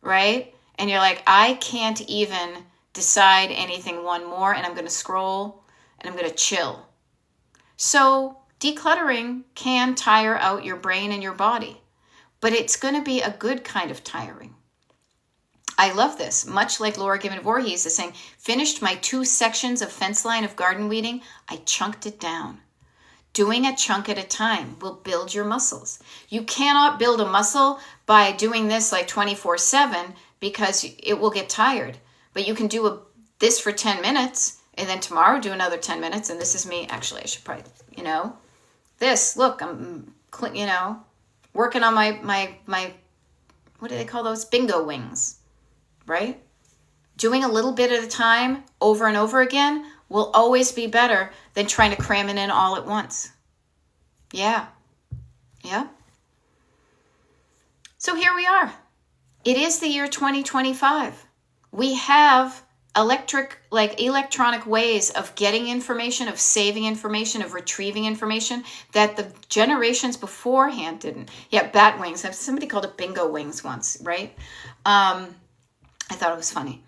right? And you're like, I can't even decide anything one more, and I'm going to scroll and I'm going to chill. So decluttering can tire out your brain and your body, but it's going to be a good kind of tiring. I love this. Much like Laura Given Voorhees is saying, finished my 2 sections of fence line of garden weeding, I chunked it down. Doing a chunk at a time will build your muscles. You cannot build a muscle by doing this like 24/7 because it will get tired. But you can do this for 10 minutes and then tomorrow do another 10 minutes. And this is me. Actually, I should probably, this, look, I'm, working on my, what do they call those? Bingo wings, right? Doing a little bit at a time over and over again will always be better than trying to cram it in all at once. Yeah. So here we are. It is the year 2025. We have electronic ways of getting information, of saving information, of retrieving information that the generations beforehand didn't. Yeah, bat wings. Somebody called it bingo wings once, right? I thought it was funny.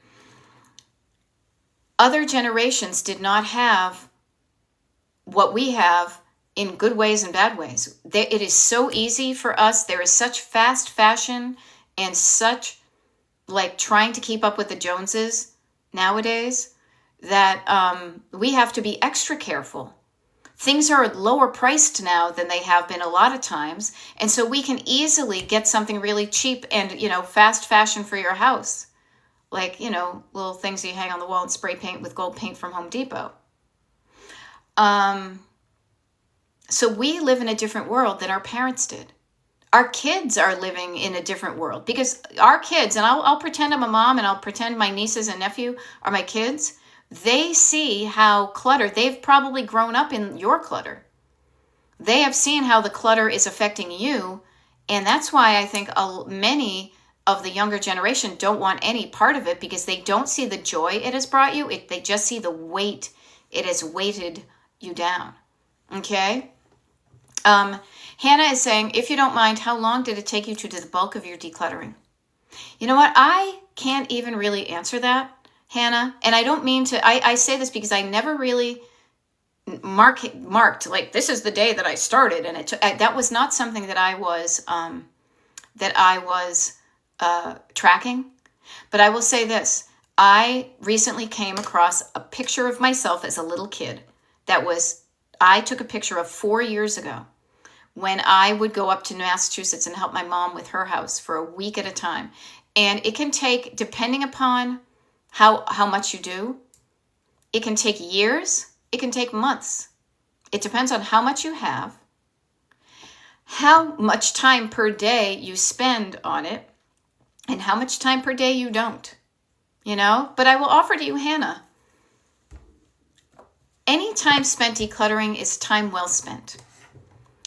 Other generations did not have what we have in good ways and bad ways. It is so easy for us. There is such fast fashion and such trying to keep up with the Joneses nowadays that we have to be extra careful. Things are lower priced now than they have been a lot of times. And so we can easily get something really cheap and, fast fashion for your house. Little things you hang on the wall and spray paint with gold paint from Home Depot. So we live in a different world than our parents did. Our kids are living in a different world because our kids, and I'll pretend I'm a mom and I'll pretend my nieces and nephew are my kids. They see how clutter, they've probably grown up in your clutter. They have seen how the clutter is affecting you. And that's why I think many of the younger generation don't want any part of it because they don't see the joy it has brought you. They just see the weight it has weighted you down. Okay? Hannah is saying, if you don't mind, how long did it take you to do the bulk of your decluttering? You know what? I can't even really answer that, Hannah. And I don't mean to, I say this because I never really marked like this is the day that I started. And that was not something that I was tracking. But I will say this. I recently came across a picture of myself as a little kid I took a picture of 4 years ago when I would go up to Massachusetts and help my mom with her house for a week at a time. And it can take, depending upon how much you do, it can take years, it can take months. It depends on how much you have, how much time per day you spend on it, and how much time per day you don't. But I will offer to you, Hannah, any time spent decluttering is time well spent.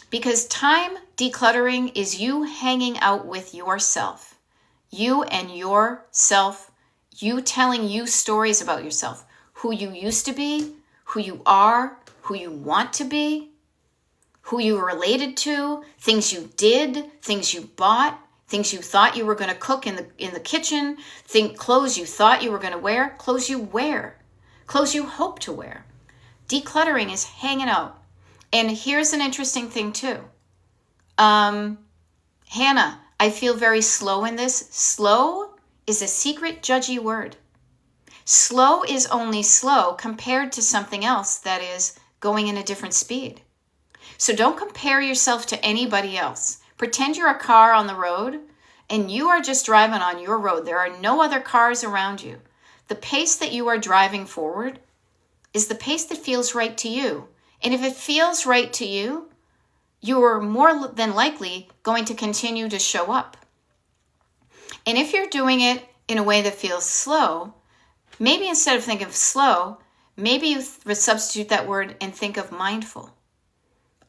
Because time decluttering is you hanging out with yourself. You and yourself, you telling you stories about yourself. Who you used to be, who you are, who you want to be, who you were related to, things you did, things you bought, things you thought you were going to cook in the kitchen, clothes you thought you were going to wear, clothes you wear, clothes you hope to wear. Decluttering is hanging out. And here's an interesting thing too. Hannah, I feel very slow in this. Slow is a secret judgy word. Slow is only slow compared to something else that is going in a different speed. So don't compare yourself to anybody else. Pretend you're a car on the road and you are just driving on your road. There are no other cars around you. The pace that you are driving forward, is the pace that feels right to you. And if it feels right to you, you're more than likely going to continue to show up. And if you're doing it in a way that feels slow, maybe instead of thinking of slow, maybe you substitute that word and think of mindful.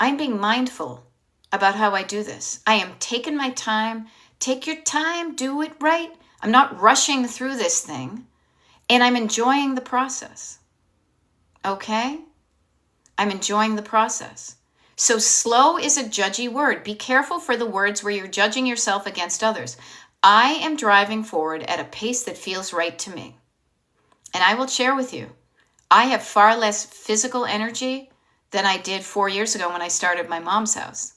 I'm being mindful about how I do this. I am taking my time. Take your time, do it right. I'm not rushing through this thing, and I'm enjoying the process. Okay? I'm enjoying the process. So slow is a judgy word. Be careful for the words where you're judging yourself against others. I am driving forward at a pace that feels right to me. And I will share with you, I have far less physical energy than I did 4 years ago when I started my mom's house.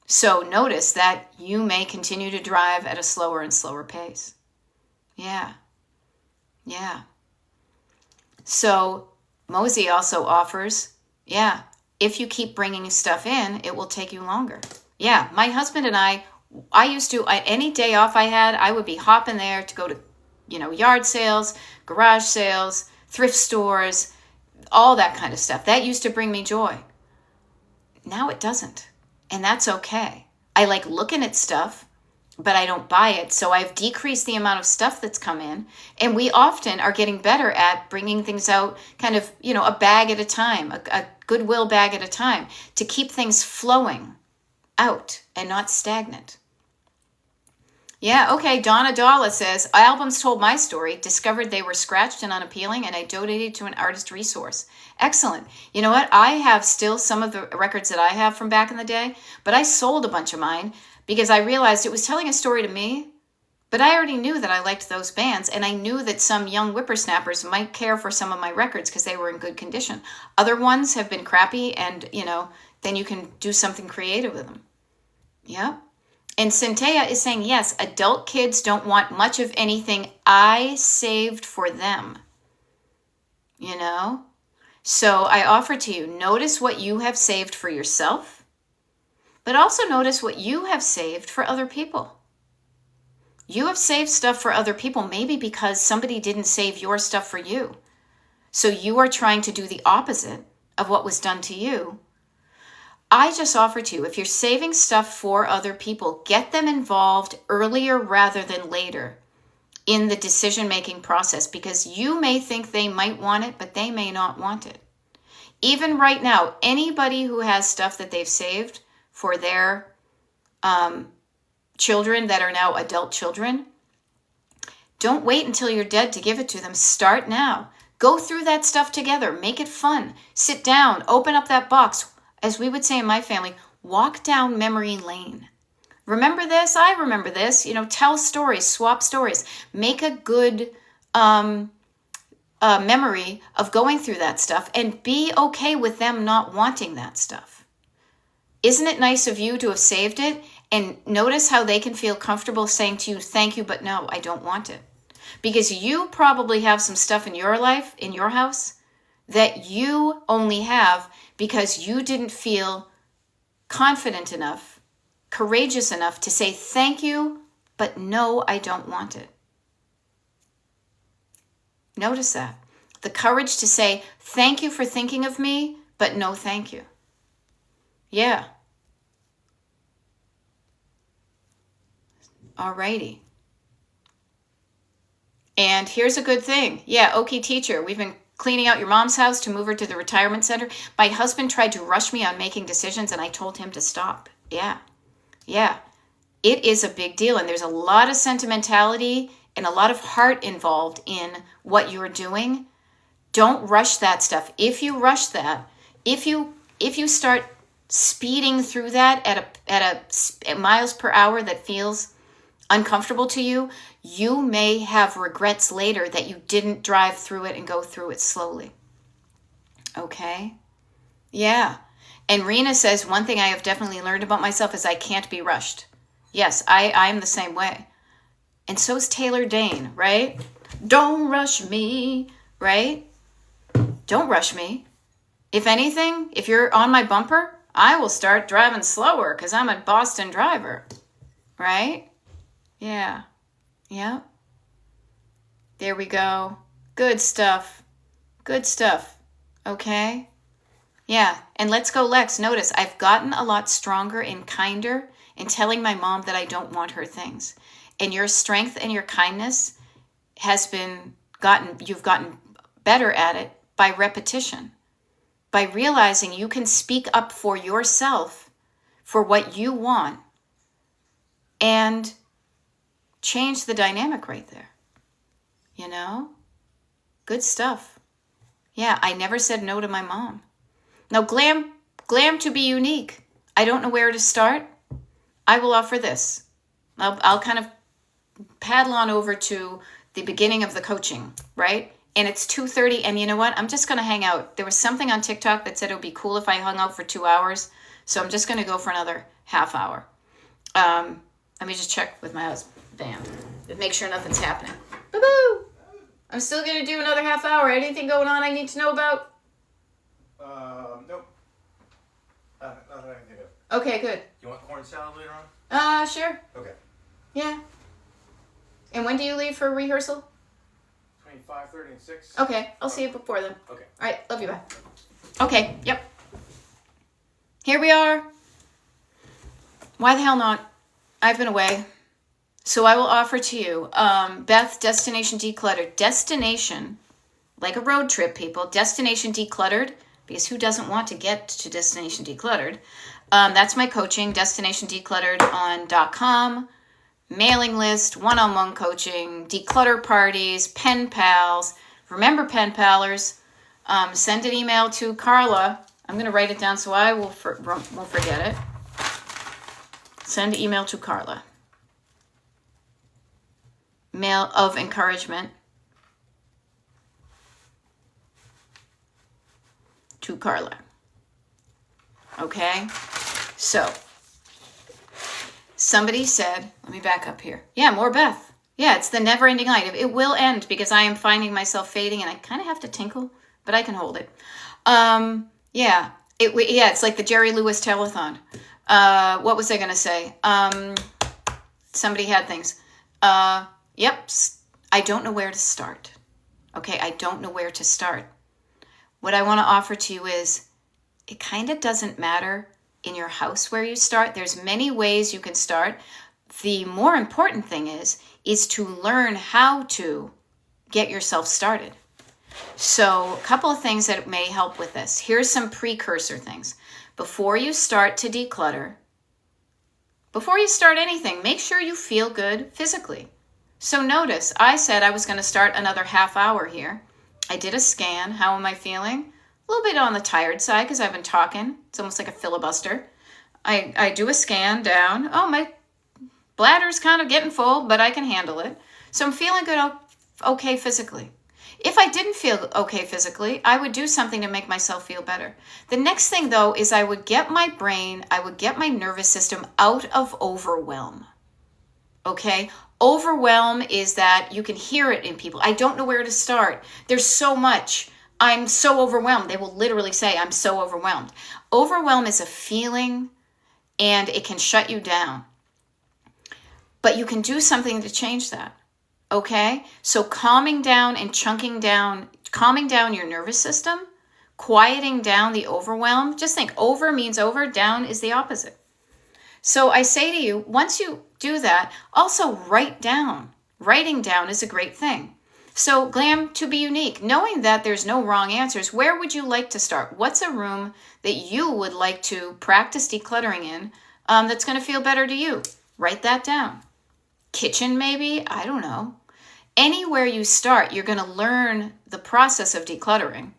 So notice that you may continue to drive at a slower and slower pace. Yeah. So Mosey also offers, if you keep bringing stuff in, it will take you longer. Yeah, my husband and I used to, any day off I had, I would be hopping there to go to, yard sales, garage sales, thrift stores, all that kind of stuff. That used to bring me joy. Now it doesn't. And that's okay. I like looking at stuff, but I don't buy it. So I've decreased the amount of stuff that's come in. And we often are getting better at bringing things out kind of, a bag at a time, a Goodwill bag at a time, to keep things flowing out and not stagnant. Yeah, okay, Donna Dalla says, albums told my story, discovered they were scratched and unappealing, and I donated to an artist resource. Excellent. You know what? I have still some of the records that I have from back in the day, but I sold a bunch of mine because I realized it was telling a story to me, but I already knew that I liked those bands, and I knew that some young whippersnappers might care for some of my records because they were in good condition. Other ones have been crappy, and, then you can do something creative with them. Yeah. And Cynthia is saying, yes, adult kids don't want much of anything I saved for them. So I offer to you, notice what you have saved for yourself, but also notice what you have saved for other people. You have saved stuff for other people, maybe because somebody didn't save your stuff for you. So you are trying to do the opposite of what was done to you. I just offer to you, if you're saving stuff for other people, get them involved earlier rather than later in the decision-making process, because you may think they might want it, but they may not want it. Even right now, anybody who has stuff that they've saved for their children that are now adult children, don't wait until you're dead to give it to them. Start now. Go through that stuff together. Make it fun. Sit down. Open up that box. As we would say in my family, walk down memory lane. Remember this? I remember this. Tell stories, swap stories. Make a good memory of going through that stuff, and be okay with them not wanting that stuff. Isn't it nice of you to have saved it? And notice how they can feel comfortable saying to you, thank you, but no, I don't want it. Because you probably have some stuff in your life, in your house, that you only have because you didn't feel confident enough, courageous enough to say thank you, but no, I don't want it. Notice that. The courage to say thank you for thinking of me, but no thank you. Yeah. Alrighty. And here's a good thing. Yeah, Okie teacher, we've been cleaning out your mom's house to move her to the retirement center. My husband tried to rush me on making decisions, and I told him to stop. Yeah. It is a big deal, and there's a lot of sentimentality and a lot of heart involved in what you're doing. Don't rush that stuff. If you rush that, if you start speeding through that at miles per hour that feels uncomfortable to you, you may have regrets later that you didn't drive through it and go through it slowly. Okay? Yeah. And Rena says, one thing I have definitely learned about myself is I can't be rushed. Yes, I'm the same way. And so's Taylor Dane, right? Don't rush me, right? Don't rush me. If anything, if you're on my bumper, I will start driving slower because I'm a Boston driver, right? Yeah. There we go. Good stuff. Good stuff. Okay? Yeah. And let's go, Lex. Notice I've gotten a lot stronger and kinder in telling my mom that I don't want her things. And your strength and your kindness you've gotten better at it by repetition, by realizing you can speak up for yourself for what you want and change the dynamic right there. You know? Good stuff. Yeah, I never said no to my mom. Now, glam to be unique. I don't know where to start. I will offer this. I'll kind of paddle on over to the beginning of the coaching, right? And it's 2:30, and you know what? I'm just going to hang out. There was something on TikTok that said it would be cool if I hung out for 2 hours, so I'm just going to go for another half hour. Let me just check with my husband. Make sure nothing's happening. Boo-boo! I'm still going to do another half hour. Anything going on I need to know about? Nope. Not that I can think of. Okay, good. You want corn salad later on? Sure. Okay. Yeah. And when do you leave for rehearsal? Between 5:30 and 6. Okay, I'll see you before then. Okay. All right, love you, bye. Okay, yep. Here we are. Why the hell not? I've been away. So I will offer to you, Beth, Destination Decluttered. Destination, like a road trip, people. Destination Decluttered, because who doesn't want to get to Destination Decluttered? That's my coaching, destinationdecluttered on .com. Mailing list, one-on-one coaching, declutter parties, pen pals. Remember, pen pallers, send an email to Carla. I'm going to write it down so I won't forget it. Send an email to Carla. Mail of encouragement to Carla. Okay? So, somebody said, let me back up here. Yeah, more Beth. Yeah, it's the never-ending light. It will end because I am finding myself fading and I kind of have to tinkle, but I can hold it. It's like the Jerry Lewis telethon. What was I going to say? Somebody had things. Yep, I don't know where to start. Okay, I don't know where to start. What I want to offer to you is it kind of doesn't matter in your house where you start. There's many ways you can start. The more important thing is to learn how to get yourself started. So a couple of things that may help with this. Here's some precursor things. Before you start to declutter, before you start anything, make sure you feel good physically. So notice, I said I was going to start another half hour here. I did a scan. How am I feeling? A little bit on the tired side because I've been talking. It's almost like a filibuster. I do a scan down. Oh, my bladder's kind of getting full, but I can handle it. So I'm feeling good, okay physically. If I didn't feel okay physically, I would do something to make myself feel better. The next thing, though, is I would get my brain, I would get my nervous system out of overwhelm. Okay? Overwhelm is that you can hear it in people. I don't know where to start. There's so much. I'm so overwhelmed. They will literally say, I'm so overwhelmed. Overwhelm is a feeling and it can shut you down. But you can do something to change that. Okay? So calming down and chunking down, calming down your nervous system, quieting down the overwhelm. Just think over means over, down is the opposite. So I say to you, once you do that, also write down. Writing down is a great thing. So glam to be unique, knowing that there's no wrong answers, where would you like to start? What's a room that you would like to practice decluttering in that's going to feel better to you? Write that down. Kitchen maybe? I don't know. Anywhere you start, you're going to learn the process of decluttering.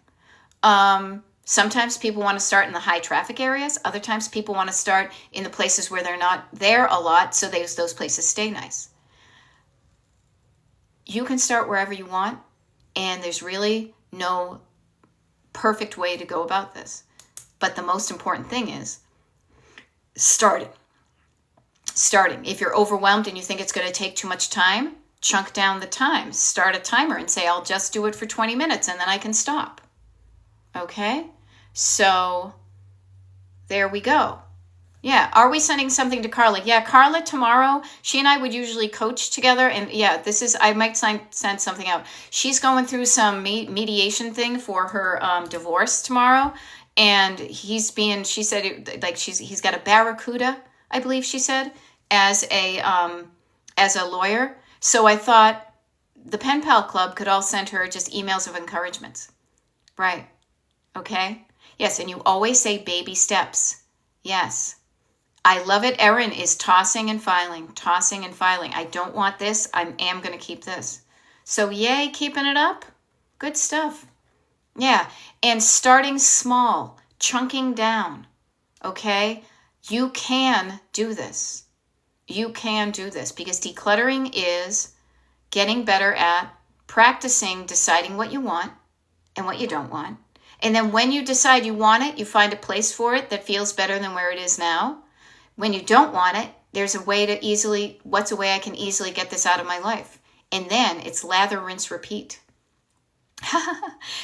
Sometimes people want to start in the high traffic areas. Other times people want to start in the places where they're not there a lot, so those places stay nice. You can start wherever you want, and there's really no perfect way to go about this. But the most important thing is starting. If you're overwhelmed and you think it's going to take too much time, chunk down the time. Start a timer and say, I'll just do it for 20 minutes and then I can stop. Okay? So there we go. Yeah. Are we sending something to Carla? Yeah, Carla tomorrow. She and I would usually coach together. And yeah, I might send something out. She's going through some mediation thing for her divorce tomorrow. And she said, he's got a barracuda, I believe she said, as a lawyer. So I thought the Pen Pal Club could all send her just emails of encouragements. Right. Okay. Yes. And you always say baby steps. Yes. I love it. Erin is tossing and filing, tossing and filing. I don't want this. I am going to keep this. So yay, keeping it up. Good stuff. Yeah. And starting small, chunking down. Okay. You can do this. You can do this because decluttering is getting better at practicing deciding what you want and what you don't want. And then when you decide you want it, you find a place for it that feels better than where it is now. When you don't want it, there's a way to what's a way I can easily get this out of my life? And then it's lather, rinse, repeat.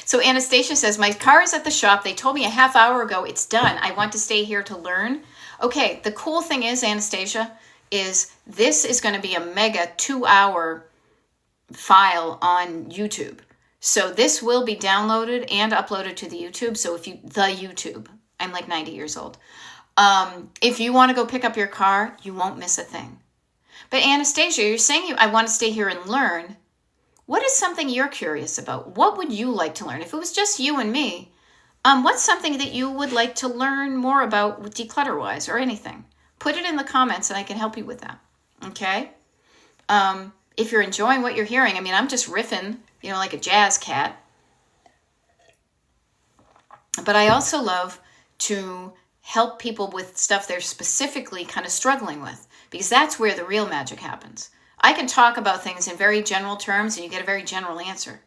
So Anastasia says, my car is at the shop. They told me a half hour ago it's done. I want to stay here to learn. Okay, the cool thing is, Anastasia, is this is going to be a mega 2-hour file on YouTube. So this will be downloaded and uploaded to the YouTube. So I'm like 90 years old. If you want to go pick up your car, you won't miss a thing. But Anastasia, you're saying I want to stay here and learn. What is something you're curious about? What would you like to learn? If it was just you and me, what's something that you would like to learn more about declutter-wise or anything? Put it in the comments and I can help you with that. Okay? If you're enjoying what you're hearing, I'm just riffing, like a jazz cat. But I also love to help people with stuff they're specifically kind of struggling with, because that's where the real magic happens. I can talk about things in very general terms and you get a very general answer.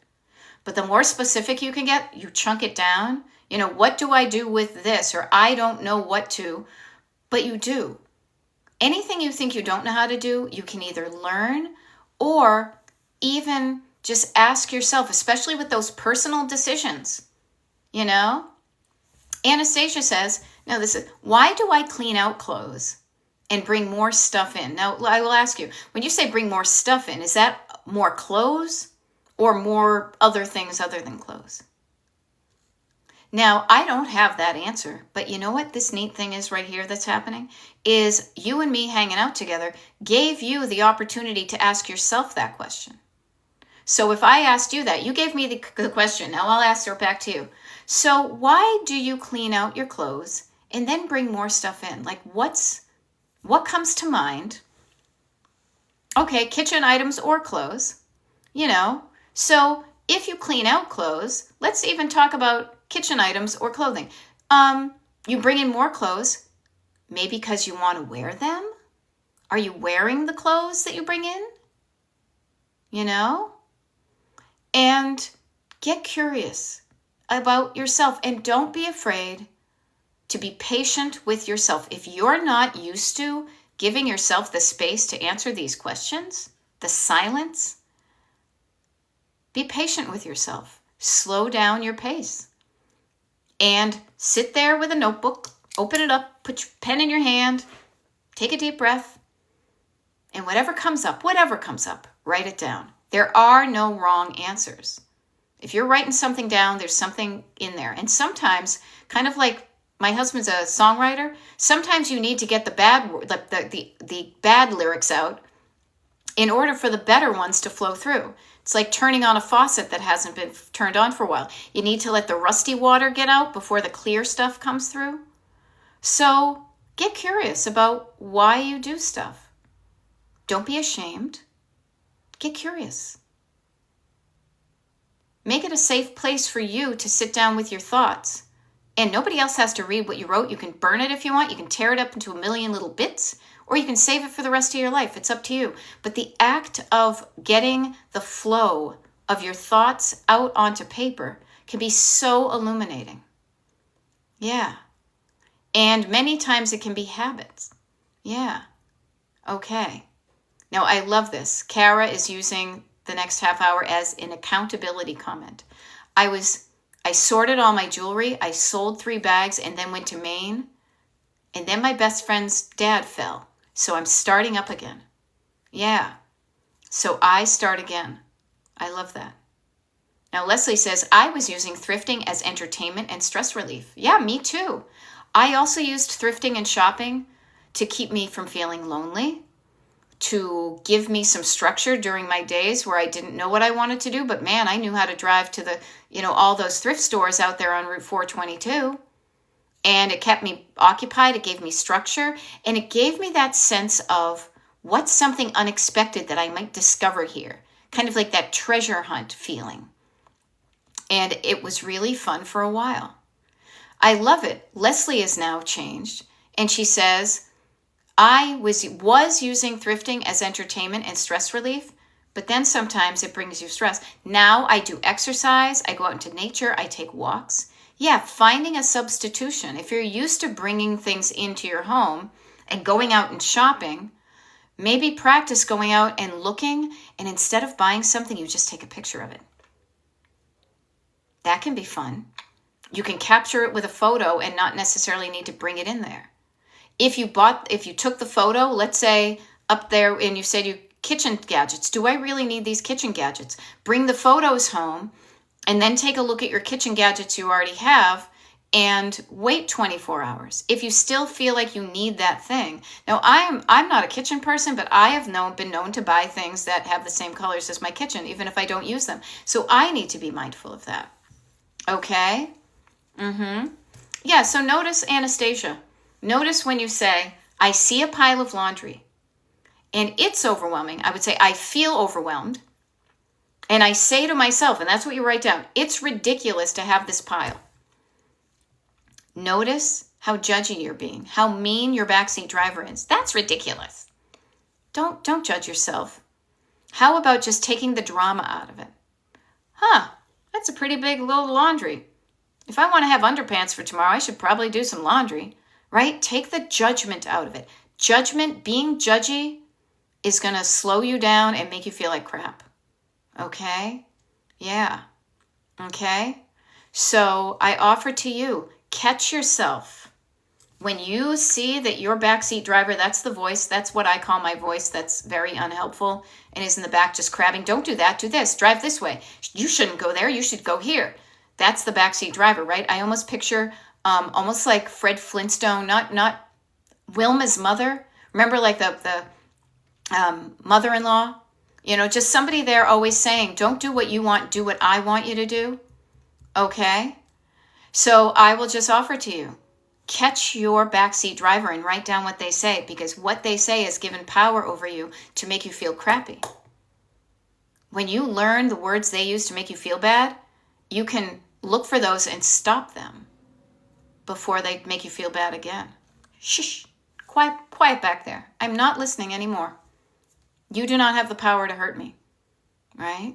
But the more specific you can get, you chunk it down. What do I do with this? Or I don't know what to, but you do. Anything you think you don't know how to do, you can either learn or even just ask yourself, especially with those personal decisions. Anastasia says, now this is, why do I clean out clothes and bring more stuff in? Now, I will ask you, when you say bring more stuff in, is that more clothes or more other things other than clothes? Now, I don't have that answer, but you know what this neat thing is right here that's happening? Is you and me hanging out together gave you the opportunity to ask yourself that question. So if I asked you that, you gave me the question. Now I'll ask her back to you. So why do you clean out your clothes and then bring more stuff in? Like what comes to mind? Okay, kitchen items or clothes, So if you clean out clothes, let's even talk about kitchen items or clothing. You bring in more clothes, maybe because you want to wear them. Are you wearing the clothes that you bring in? And get curious about yourself and don't be afraid to be patient with yourself. If you're not used to giving yourself the space to answer these questions, the silence, be patient with yourself. Slow down your pace and sit there with a notebook, open it up, put your pen in your hand, take a deep breath, and whatever comes up, write it down. There are no wrong answers. If you're writing something down, there's something in there. And sometimes, kind of like my husband's a songwriter, sometimes you need to get the bad lyrics out in order for the better ones to flow through. It's like turning on a faucet that hasn't been turned on for a while. You need to let the rusty water get out before the clear stuff comes through. So get curious about why you do stuff. Don't be ashamed. Get curious. Make it a safe place for you to sit down with your thoughts. And nobody else has to read what you wrote. You can burn it if you want. You can tear it up into a million little bits, or you can save it for the rest of your life. It's up to you. But the act of getting the flow of your thoughts out onto paper can be so illuminating. Yeah. And many times it can be habits. Yeah. Okay. Now, I love this. Kara is using the next half hour as an accountability comment. I sorted all my jewelry. I sold 3 bags and then went to Maine And then my best friend's dad fell. So I'm starting up again. Yeah. So I start again. I love that. Now, Leslie says, I was using thrifting as entertainment and stress relief. Yeah, me too. I also used thrifting and shopping to keep me from feeling lonely, to give me some structure during my days where I didn't know what I wanted to do. But man, I knew how to drive to the, all those thrift stores out there on Route 422. And it kept me occupied. It gave me structure. And it gave me that sense of what's something unexpected that I might discover here. Kind of like that treasure hunt feeling. And it was really fun for a while. I love it. Leslie is now changed. And she says, I was using thrifting as entertainment and stress relief, but then sometimes it brings you stress. Now I do exercise. I go out into nature. I take walks. Yeah, finding a substitution. If you're used to bringing things into your home and going out and shopping, maybe practice going out and looking, and instead of buying something, you just take a picture of it. That can be fun. You can capture it with a photo and not necessarily need to bring it in there. If you took the photo, let's say up there, and you said you kitchen gadgets, do I really need these kitchen gadgets? Bring the photos home and then take a look at your kitchen gadgets you already have and wait 24 hours. If you still feel like you need that thing. Now, I'm not a kitchen person, but I have been known to buy things that have the same colors as my kitchen, even if I don't use them. So I need to be mindful of that. Okay? Yeah, so notice Anastasia. Notice when you say, I see a pile of laundry and it's overwhelming. I would say, I feel overwhelmed. And I say to myself, and that's what you write down, it's ridiculous to have this pile. Notice how judgy you're being, how mean your backseat driver is. That's ridiculous. Don't judge yourself. How about just taking the drama out of it? That's a pretty big load of laundry. If I want to have underpants for tomorrow, I should probably do some laundry, right? Take the judgment out of it. Judgment, being judgy, is going to slow you down and make you feel like crap. Okay? Yeah. Okay? So I offer to you, catch yourself. When you see that your backseat driver, that's the voice, that's what I call my voice, that's very unhelpful, and is in the back just crabbing, don't do that, do this, drive this way. You shouldn't go there, you should go here. That's the backseat driver, right? I almost picture almost like Fred Flintstone, not Wilma's mother. Remember like the mother-in-law? Just somebody there always saying, don't do what you want, do what I want you to do. Okay? So I will just offer to you, catch your backseat driver and write down what they say, because what they say is given power over you to make you feel crappy. When you learn the words they use to make you feel bad, you can look for those and stop them before they make you feel bad again. Shh, quiet back there. I'm not listening anymore. You do not have the power to hurt me, right?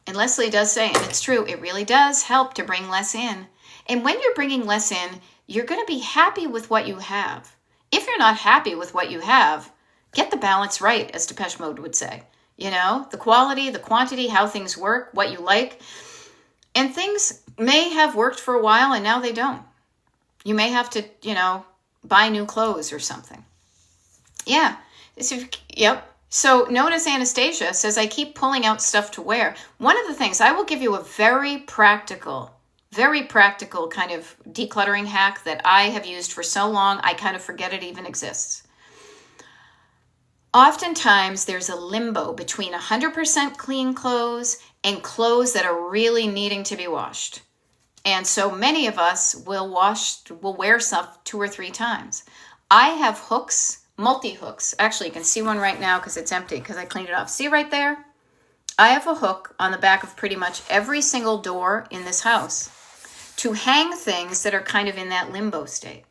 And Leslie does say, and it's true, it really does help to bring less in. And when you're bringing less in, you're going to be happy with what you have. If you're not happy with what you have, get the balance right, as Depeche Mode would say. The quality, the quantity, how things work, what you like. And things may have worked for a while and now they don't. You may have to, buy new clothes or something. Yeah. Yep. So notice Anastasia says, I keep pulling out stuff to wear. One of the things, I will give you a very practical kind of decluttering hack that I have used for so long, I kind of forget it even exists. Oftentimes, there's a limbo between 100% clean clothes and clothes that are really needing to be washed. And so many of us will wear stuff 2 or 3 times. I have hooks, multi-hooks. Actually, you can see one right now because it's empty because I cleaned it off. See right there? I have a hook on the back of pretty much every single door in this house to hang things that are kind of in that limbo state.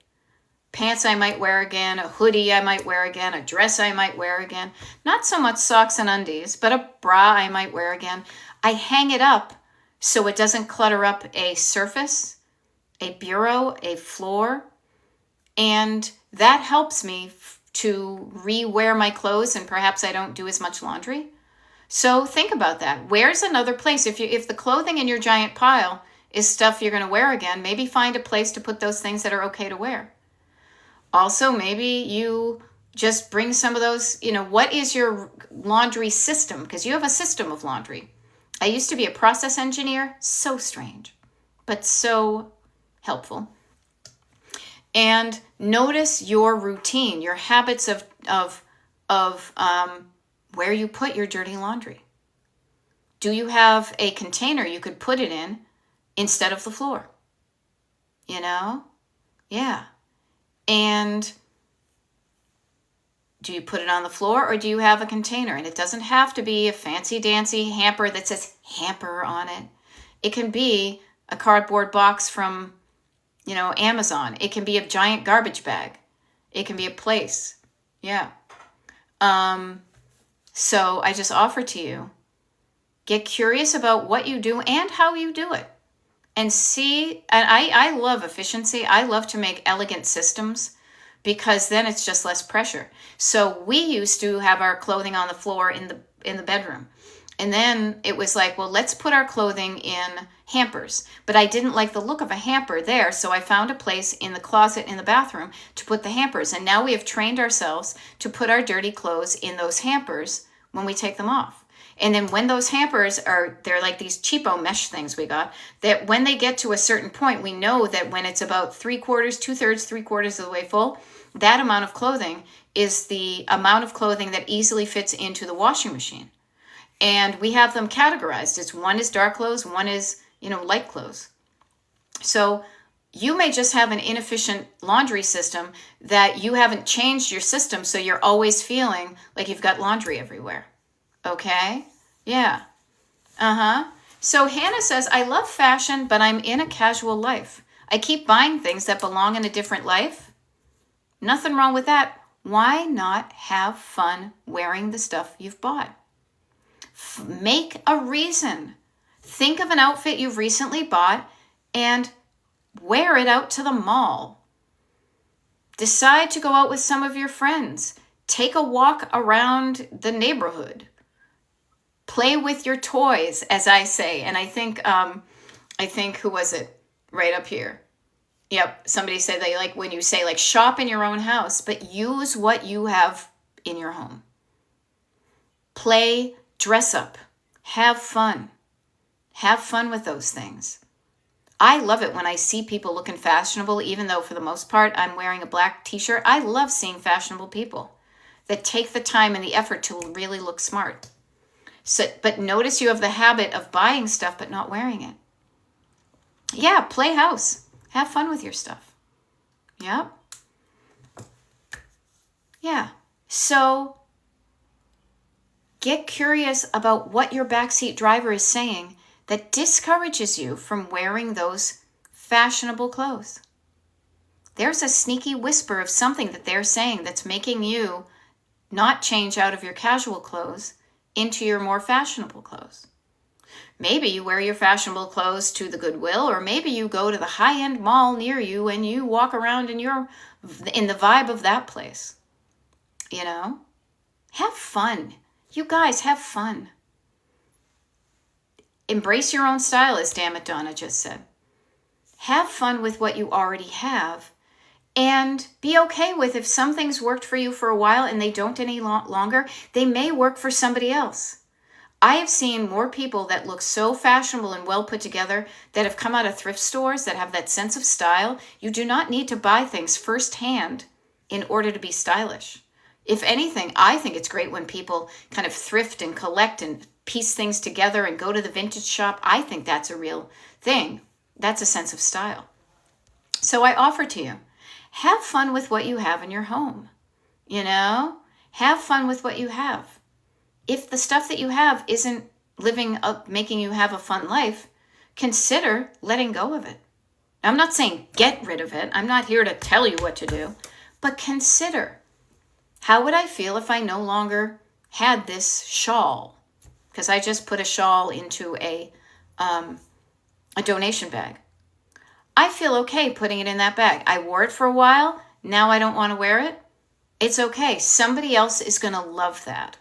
Pants I might wear again, a hoodie I might wear again, a dress I might wear again. Not so much socks and undies, but a bra I might wear again. I hang it up so it doesn't clutter up a surface, a bureau, a floor. And that helps me to re-wear my clothes, and perhaps I don't do as much laundry. So think about that. Where's another place? If the clothing in your giant pile is stuff you're going to wear again, maybe find a place to put those things that are okay to wear. Also, maybe you just bring some of those, what is your laundry system? Because you have a system of laundry. I used to be a process engineer. So strange, but so helpful. And notice your routine, your habits of where you put your dirty laundry. Do you have a container you could put it in instead of the floor? Yeah. And do you put it on the floor, or do you have a container? And it doesn't have to be a fancy dancy hamper that says hamper on it. It can be a cardboard box from, Amazon. It can be a giant garbage bag. It can be a place. Yeah. So I just offer to you, get curious about what you do and how you do it. And see, and I love efficiency. I love to make elegant systems because then it's just less pressure. So we used to have our clothing on the floor in the bedroom. And then it was like, well, let's put our clothing in hampers. But I didn't like the look of a hamper there, so I found a place in the closet in the bathroom to put the hampers. And now we have trained ourselves to put our dirty clothes in those hampers when we take them off. And then when those hampers they're like these cheapo mesh things we got, that when they get to a certain point, we know that when it's about 3/4 of the way full, that amount of clothing is the amount of clothing that easily fits into the washing machine. And we have them categorized. It's one is dark clothes, one is, light clothes. So you may just have an inefficient laundry system that you haven't changed your system, so you're always feeling like you've got laundry everywhere. Okay? Yeah. So Hannah says, I love fashion, but I'm in a casual life. I keep buying things that belong in a different life. Nothing wrong with that. Why not have fun wearing the stuff you've bought? Make a reason. Think of an outfit you've recently bought and wear it out to the mall. Decide to go out with some of your friends. Take a walk around the neighborhood. Play with your toys, as I say. And I think, who was it? Right up here. Yep. Somebody said they like when you say like shop in your own house, but use what you have in your home. Play, dress up, have fun. Have fun with those things. I love it when I see people looking fashionable, even though for the most part I'm wearing a black t-shirt. I love seeing fashionable people that take the time and the effort to really look smart. So, but notice you have the habit of buying stuff but not wearing it. Yeah, play house. Have fun with your stuff. Yep. Yeah. So get curious about what your backseat driver is saying that discourages you from wearing those fashionable clothes. There's a sneaky whisper of something that they're saying that's making you not change out of your casual clothes into your more fashionable clothes. Maybe you wear your fashionable clothes to the Goodwill, or maybe you go to the high-end mall near you and you walk around and you're in the vibe of that place. Have fun. You guys have fun. Embrace your own style, as Dammit Donna just said. Have fun with what you already have, and be okay with if some things worked for you for a while and they don't any longer, they may work for somebody else. I have seen more people that look so fashionable and well put together that have come out of thrift stores that have that sense of style. You do not need to buy things firsthand in order to be stylish. If anything, I think it's great when people kind of thrift and collect and piece things together and go to the vintage shop. I think that's a real thing. That's a sense of style. So I offer to you, have fun with what you have in your home. Have fun with what you have. If the stuff that you have isn't making you have a fun life, consider letting go of it. I'm not saying get rid of it. I'm not here to tell you what to do, but consider, how would I feel if I no longer had this shawl? Because I just put a shawl into a donation bag. I feel okay putting it in that bag. I wore it for a while. Now I don't want to wear it. It's okay. Somebody else is going to love that.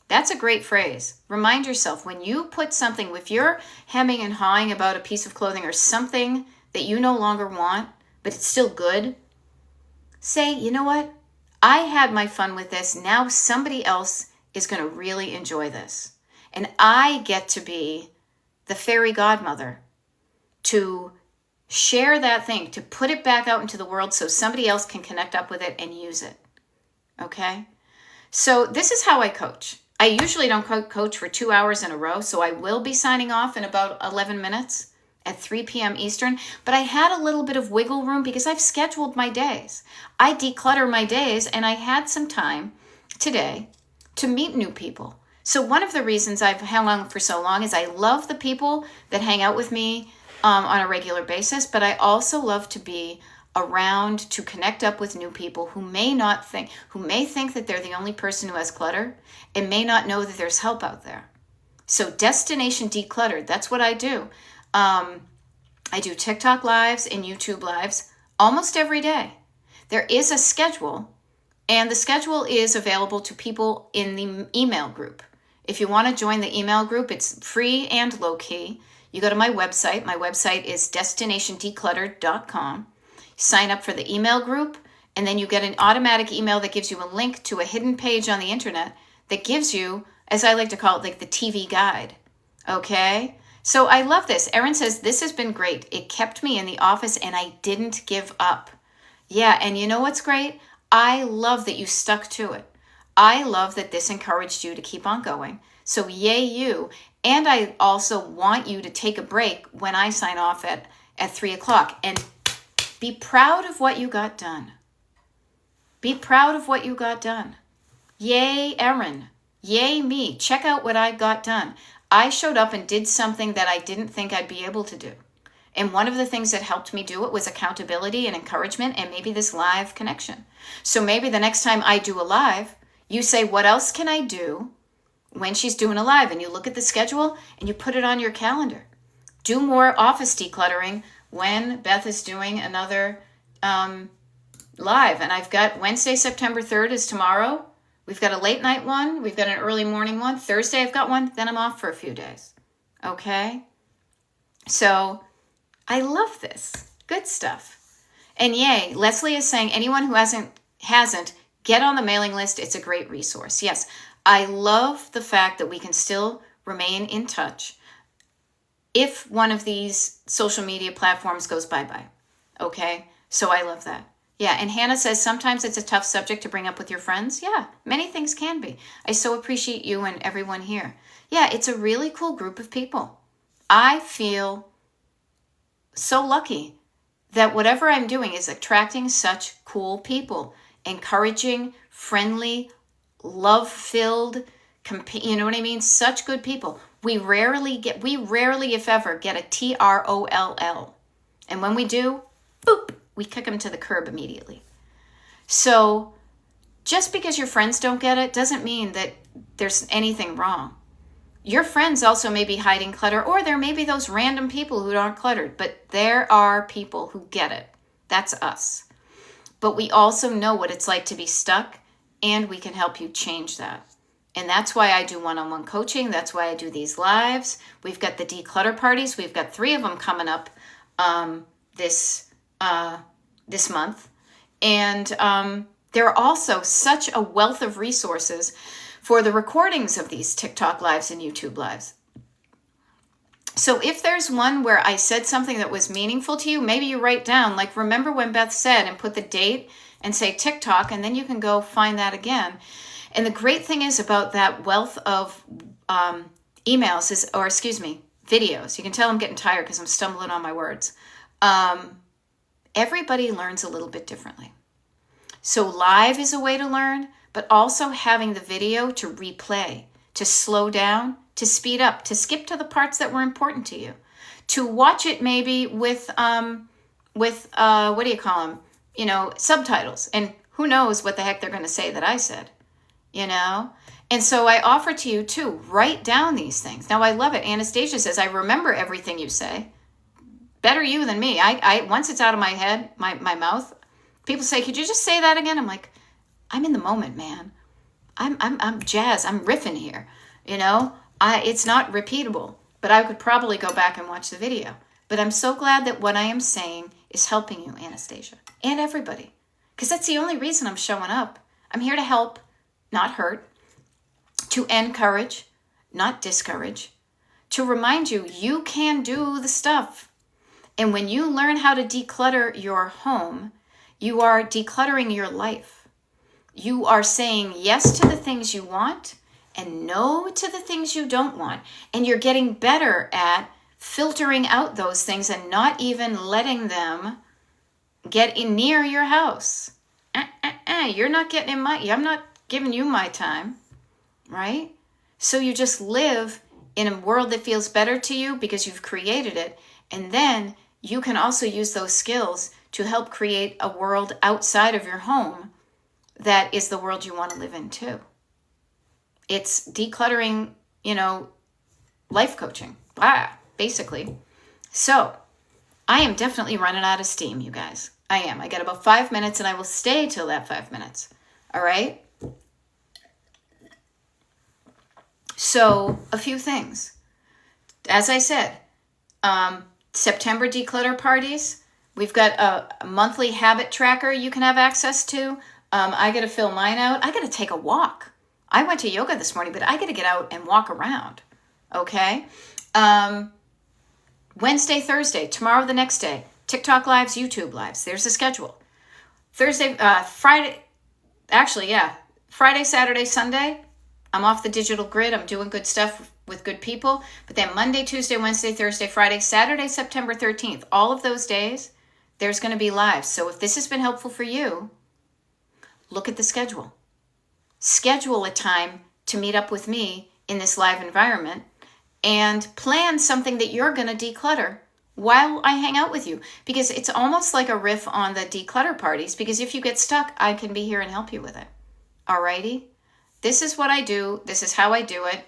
That's a great phrase. Remind yourself, when you put something, if you're hemming and hawing about a piece of clothing or something that you no longer want, but it's still good, say, you know what? I had my fun with this. Now somebody else is going to really enjoy this. And I get to be the fairy godmother to share that thing, to put it back out into the world so somebody else can connect up with it and use it. Okay? So this is how I coach. I usually don't coach for 2 hours in a row, so I will be signing off in about 11 minutes at 3 p.m. Eastern, but I had a little bit of wiggle room because I've scheduled my days. I declutter my days, and I had some time today to meet new people. So one of the reasons I've hung on for so long is I love the people that hang out with me on a regular basis, but I also love to be around to connect up with new people who may think that they're the only person who has clutter and may not know that there's help out there. So Destination Decluttered, that's what I do. I do TikTok lives and YouTube lives almost every day. There is a schedule, and the schedule is available to people in the email group. If you want to join the email group, it's free and low key. You go to my website. My website is destinationdecluttered.com. Sign up for the email group, and then you get an automatic email that gives you a link to a hidden page on the internet that gives you, as I like to call it, like the TV guide. Okay? So I love this. Erin says, this has been great. It kept me in the office and I didn't give up. Yeah, and you know what's great? I love that you stuck to it. I love that this encouraged you to keep on going. So yay you. And I also want you to take a break when I sign off at 3 o'clock and be proud of what you got done. Be proud of what you got done. Yay, Erin. Yay, me. Check out what I got done. I showed up and did something that I didn't think I'd be able to do. And one of the things that helped me do it was accountability and encouragement and maybe this live connection. So maybe the next time I do a live, you say, what else can I do when she's doing a live? And you look at the schedule and you put it on your calendar. Do more office decluttering when Beth is doing another live. And I've got Wednesday, September 3rd is tomorrow. We've got a late night one. We've got an early morning one. Thursday I've got one. Then I'm off for a few days. Okay? So I love this. Good stuff. And yay, Leslie is saying anyone who hasn't, get on the mailing list. It's a great resource. Yes, I love the fact that we can still remain in touch if one of these social media platforms goes bye-bye. Okay? So I love that. Yeah, and Hannah says sometimes it's a tough subject to bring up with your friends. Yeah, many things can be. I so appreciate you and everyone here. Yeah, it's a really cool group of people. I feel so lucky that whatever I'm doing is attracting such cool people, encouraging, friendly, love-filled, you know what I mean? Such good people. We rarely, if ever, get a TROLL. And when we do, boop, we kick them to the curb immediately. So just because your friends don't get it doesn't mean that there's anything wrong. Your friends also may be hiding clutter, or there may be those random people who aren't cluttered, but there are people who get it. That's us. But we also know what it's like to be stuck, and we can help you change that. And that's why I do one-on-one coaching. That's why I do these lives. We've got the declutter parties. We've got 3 of them coming up this month. And there are also such a wealth of resources for the recordings of these TikTok lives and YouTube lives. So if there's one where I said something that was meaningful to you, maybe you write down, like, remember when Beth said, and put the date and say TikTok, and then you can go find that again. And the great thing is about that wealth of videos. You can tell I'm getting tired because I'm stumbling on my words. Everybody learns a little bit differently. So live is a way to learn, but also having the video to replay, to slow down, to speed up, to skip to the parts that were important to you, to watch it maybe with what do you call them? You know, subtitles. And who knows what the heck they're going to say that I said, you know? And so I offer to you too, write down these things. Now I love it. Anastasia says, I remember everything you say. Better you than me. I once it's out of my head, my mouth, people say, could you just say that again? I'm like, I'm in the moment, man. I'm jazz. I'm riffing here. You know, it's not repeatable, but I could probably go back and watch the video. But I'm so glad that what I am saying is helping you, Anastasia, and everybody. because that's the only reason I'm showing up. I'm here to help, not hurt, to encourage, not discourage, to remind you you can do the stuff. And when you learn how to declutter your home, you are decluttering your life. You are saying yes to the things you want and no to the things you don't want. And you're getting better at filtering out those things and not even letting them get in near your house. You're not getting in I'm not giving you my time, right? So you just live in a world that feels better to you because you've created it. And then you can also use those skills to help create a world outside of your home that is the world you want to live in too. It's decluttering, life coaching, basically. So I am definitely running out of steam, you guys. I am. I got about 5 minutes and I will stay till that 5 minutes. All right? So a few things. As I said, September declutter parties. We've got a monthly habit tracker you can have access to. I got to fill mine out. I got to take a walk. I went to yoga this morning, but I got to get out and walk around. Okay? Wednesday, Thursday, tomorrow, the next day, TikTok lives, YouTube lives. There's the schedule. Thursday, Friday, Friday, Saturday, Sunday, I'm off the digital grid. I'm doing good stuff with good people. But then Monday, Tuesday, Wednesday, Thursday, Friday, Saturday, September 13th, all of those days, there's going to be lives. So if this has been helpful for you, look at the schedule. Schedule a time to meet up with me in this live environment and plan something that you're going to declutter while I hang out with you. Because it's almost like a riff on the declutter parties, because if you get stuck, I can be here and help you with it. Alrighty? This is what I do. This is how I do it.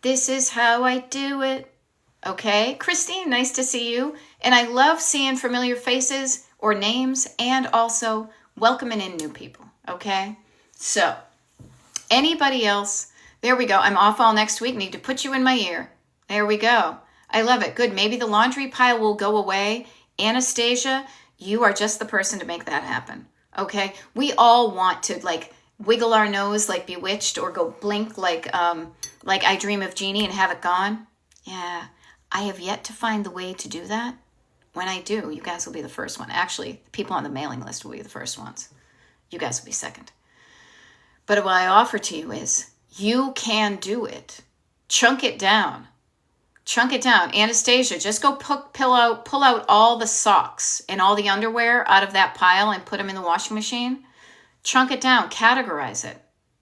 This is how I do it. Okay? Christine, nice to see you. And I love seeing familiar faces or names and also welcoming in new people. Okay? So, anybody else? There we go. I'm off all next week. Need to put you in my ear. There we go. I love it. Good. Maybe the laundry pile will go away. Anastasia, you are just the person to make that happen. Okay? We all want to wiggle our nose like Bewitched or go blink like I Dream of Jeannie and have it gone. Yeah. I have yet to find the way to do that. When I do, you guys will be the first one. Actually, the people on the mailing list will be the first ones. You guys will be second. But what I offer to you is you can do it. Chunk it down. Chunk it down. Anastasia, just go pull out all the socks and all the underwear out of that pile and put them in the washing machine. Chunk it down. Categorize it.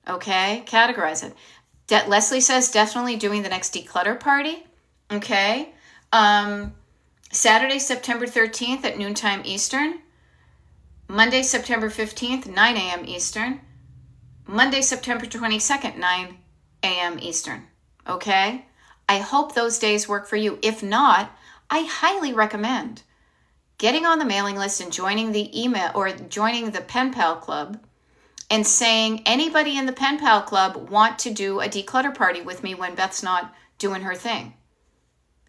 Okay? Categorize it. Leslie says definitely doing the next declutter party. Okay? Saturday, September 13th at noontime Eastern. Monday, September 15th, 9 a.m. Eastern. Monday, September 22nd, 9 a.m. Eastern. Okay? I hope those days work for you. If not, I highly recommend getting on the mailing list and joining the email or joining the Pen Pal Club and saying, anybody in the Pen Pal Club want to do a declutter party with me when Beth's not doing her thing?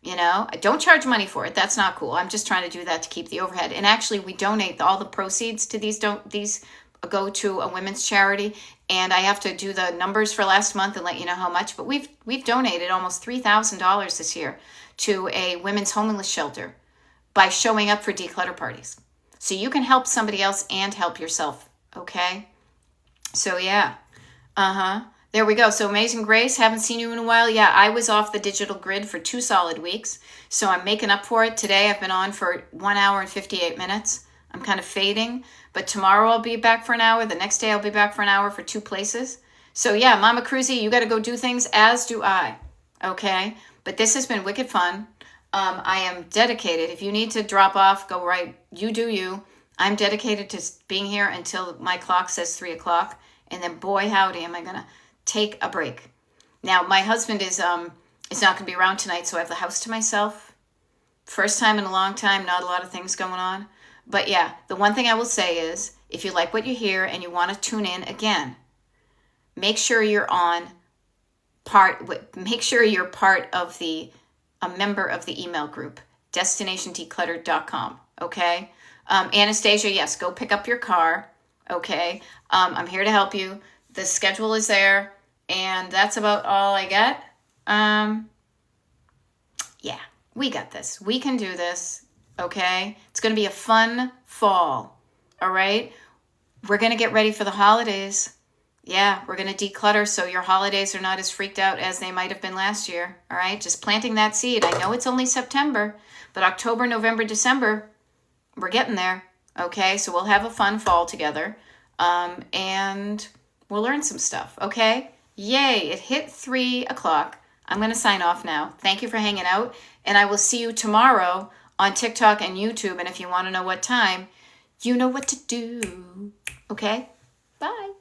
I don't charge money for it. That's not cool. I'm just trying to do that to keep the overhead. And actually, we donate all the proceeds to these go to a women's charity. And I have to do the numbers for last month and let you know how much. But we've donated almost $3,000 this year to a women's homeless shelter by showing up for declutter parties. So you can help somebody else and help yourself. Okay? So yeah. There we go. So Amazing Grace, haven't seen you in a while. Yeah, I was off the digital grid for 2 solid weeks. So I'm making up for it. Today I've been on for 1 hour and 58 minutes. I'm kind of fading. But tomorrow I'll be back for an hour. The next day I'll be back for an hour for 2 places. So yeah, Mama Cruzy, you got to go do things, as do I. Okay? But this has been wicked fun. I am dedicated. If you need to drop off, go right. You do you. I'm dedicated to being here until my clock says 3 o'clock. And then boy, howdy, am I going to take a break. Now, my husband is not going to be around tonight, so I have the house to myself. First time in a long time, not a lot of things going on. But yeah, the one thing I will say is, if you like what you hear and you want to tune in again, make sure you're part of a member of the email group, destinationdecluttered.com. Okay? Anastasia, yes, go pick up your car. Okay. I'm here to help you. The schedule is there, and that's about all I get. Yeah, we got this. We can do this. Okay. It's going to be a fun fall. All right. We're going to get ready for the holidays. Yeah, we're going to declutter so your holidays are not as freaked out as they might have been last year. All right. Just planting that seed. I know it's only September, but October, November, December, we're getting there. Okay. So we'll have a fun fall together. And we'll learn some stuff. Okay. Yay. It hit 3:00. I'm going to sign off now. Thank you for hanging out. And I will see you tomorrow on TikTok and YouTube. And if you want to know what time, you know what to do. Okay? Bye.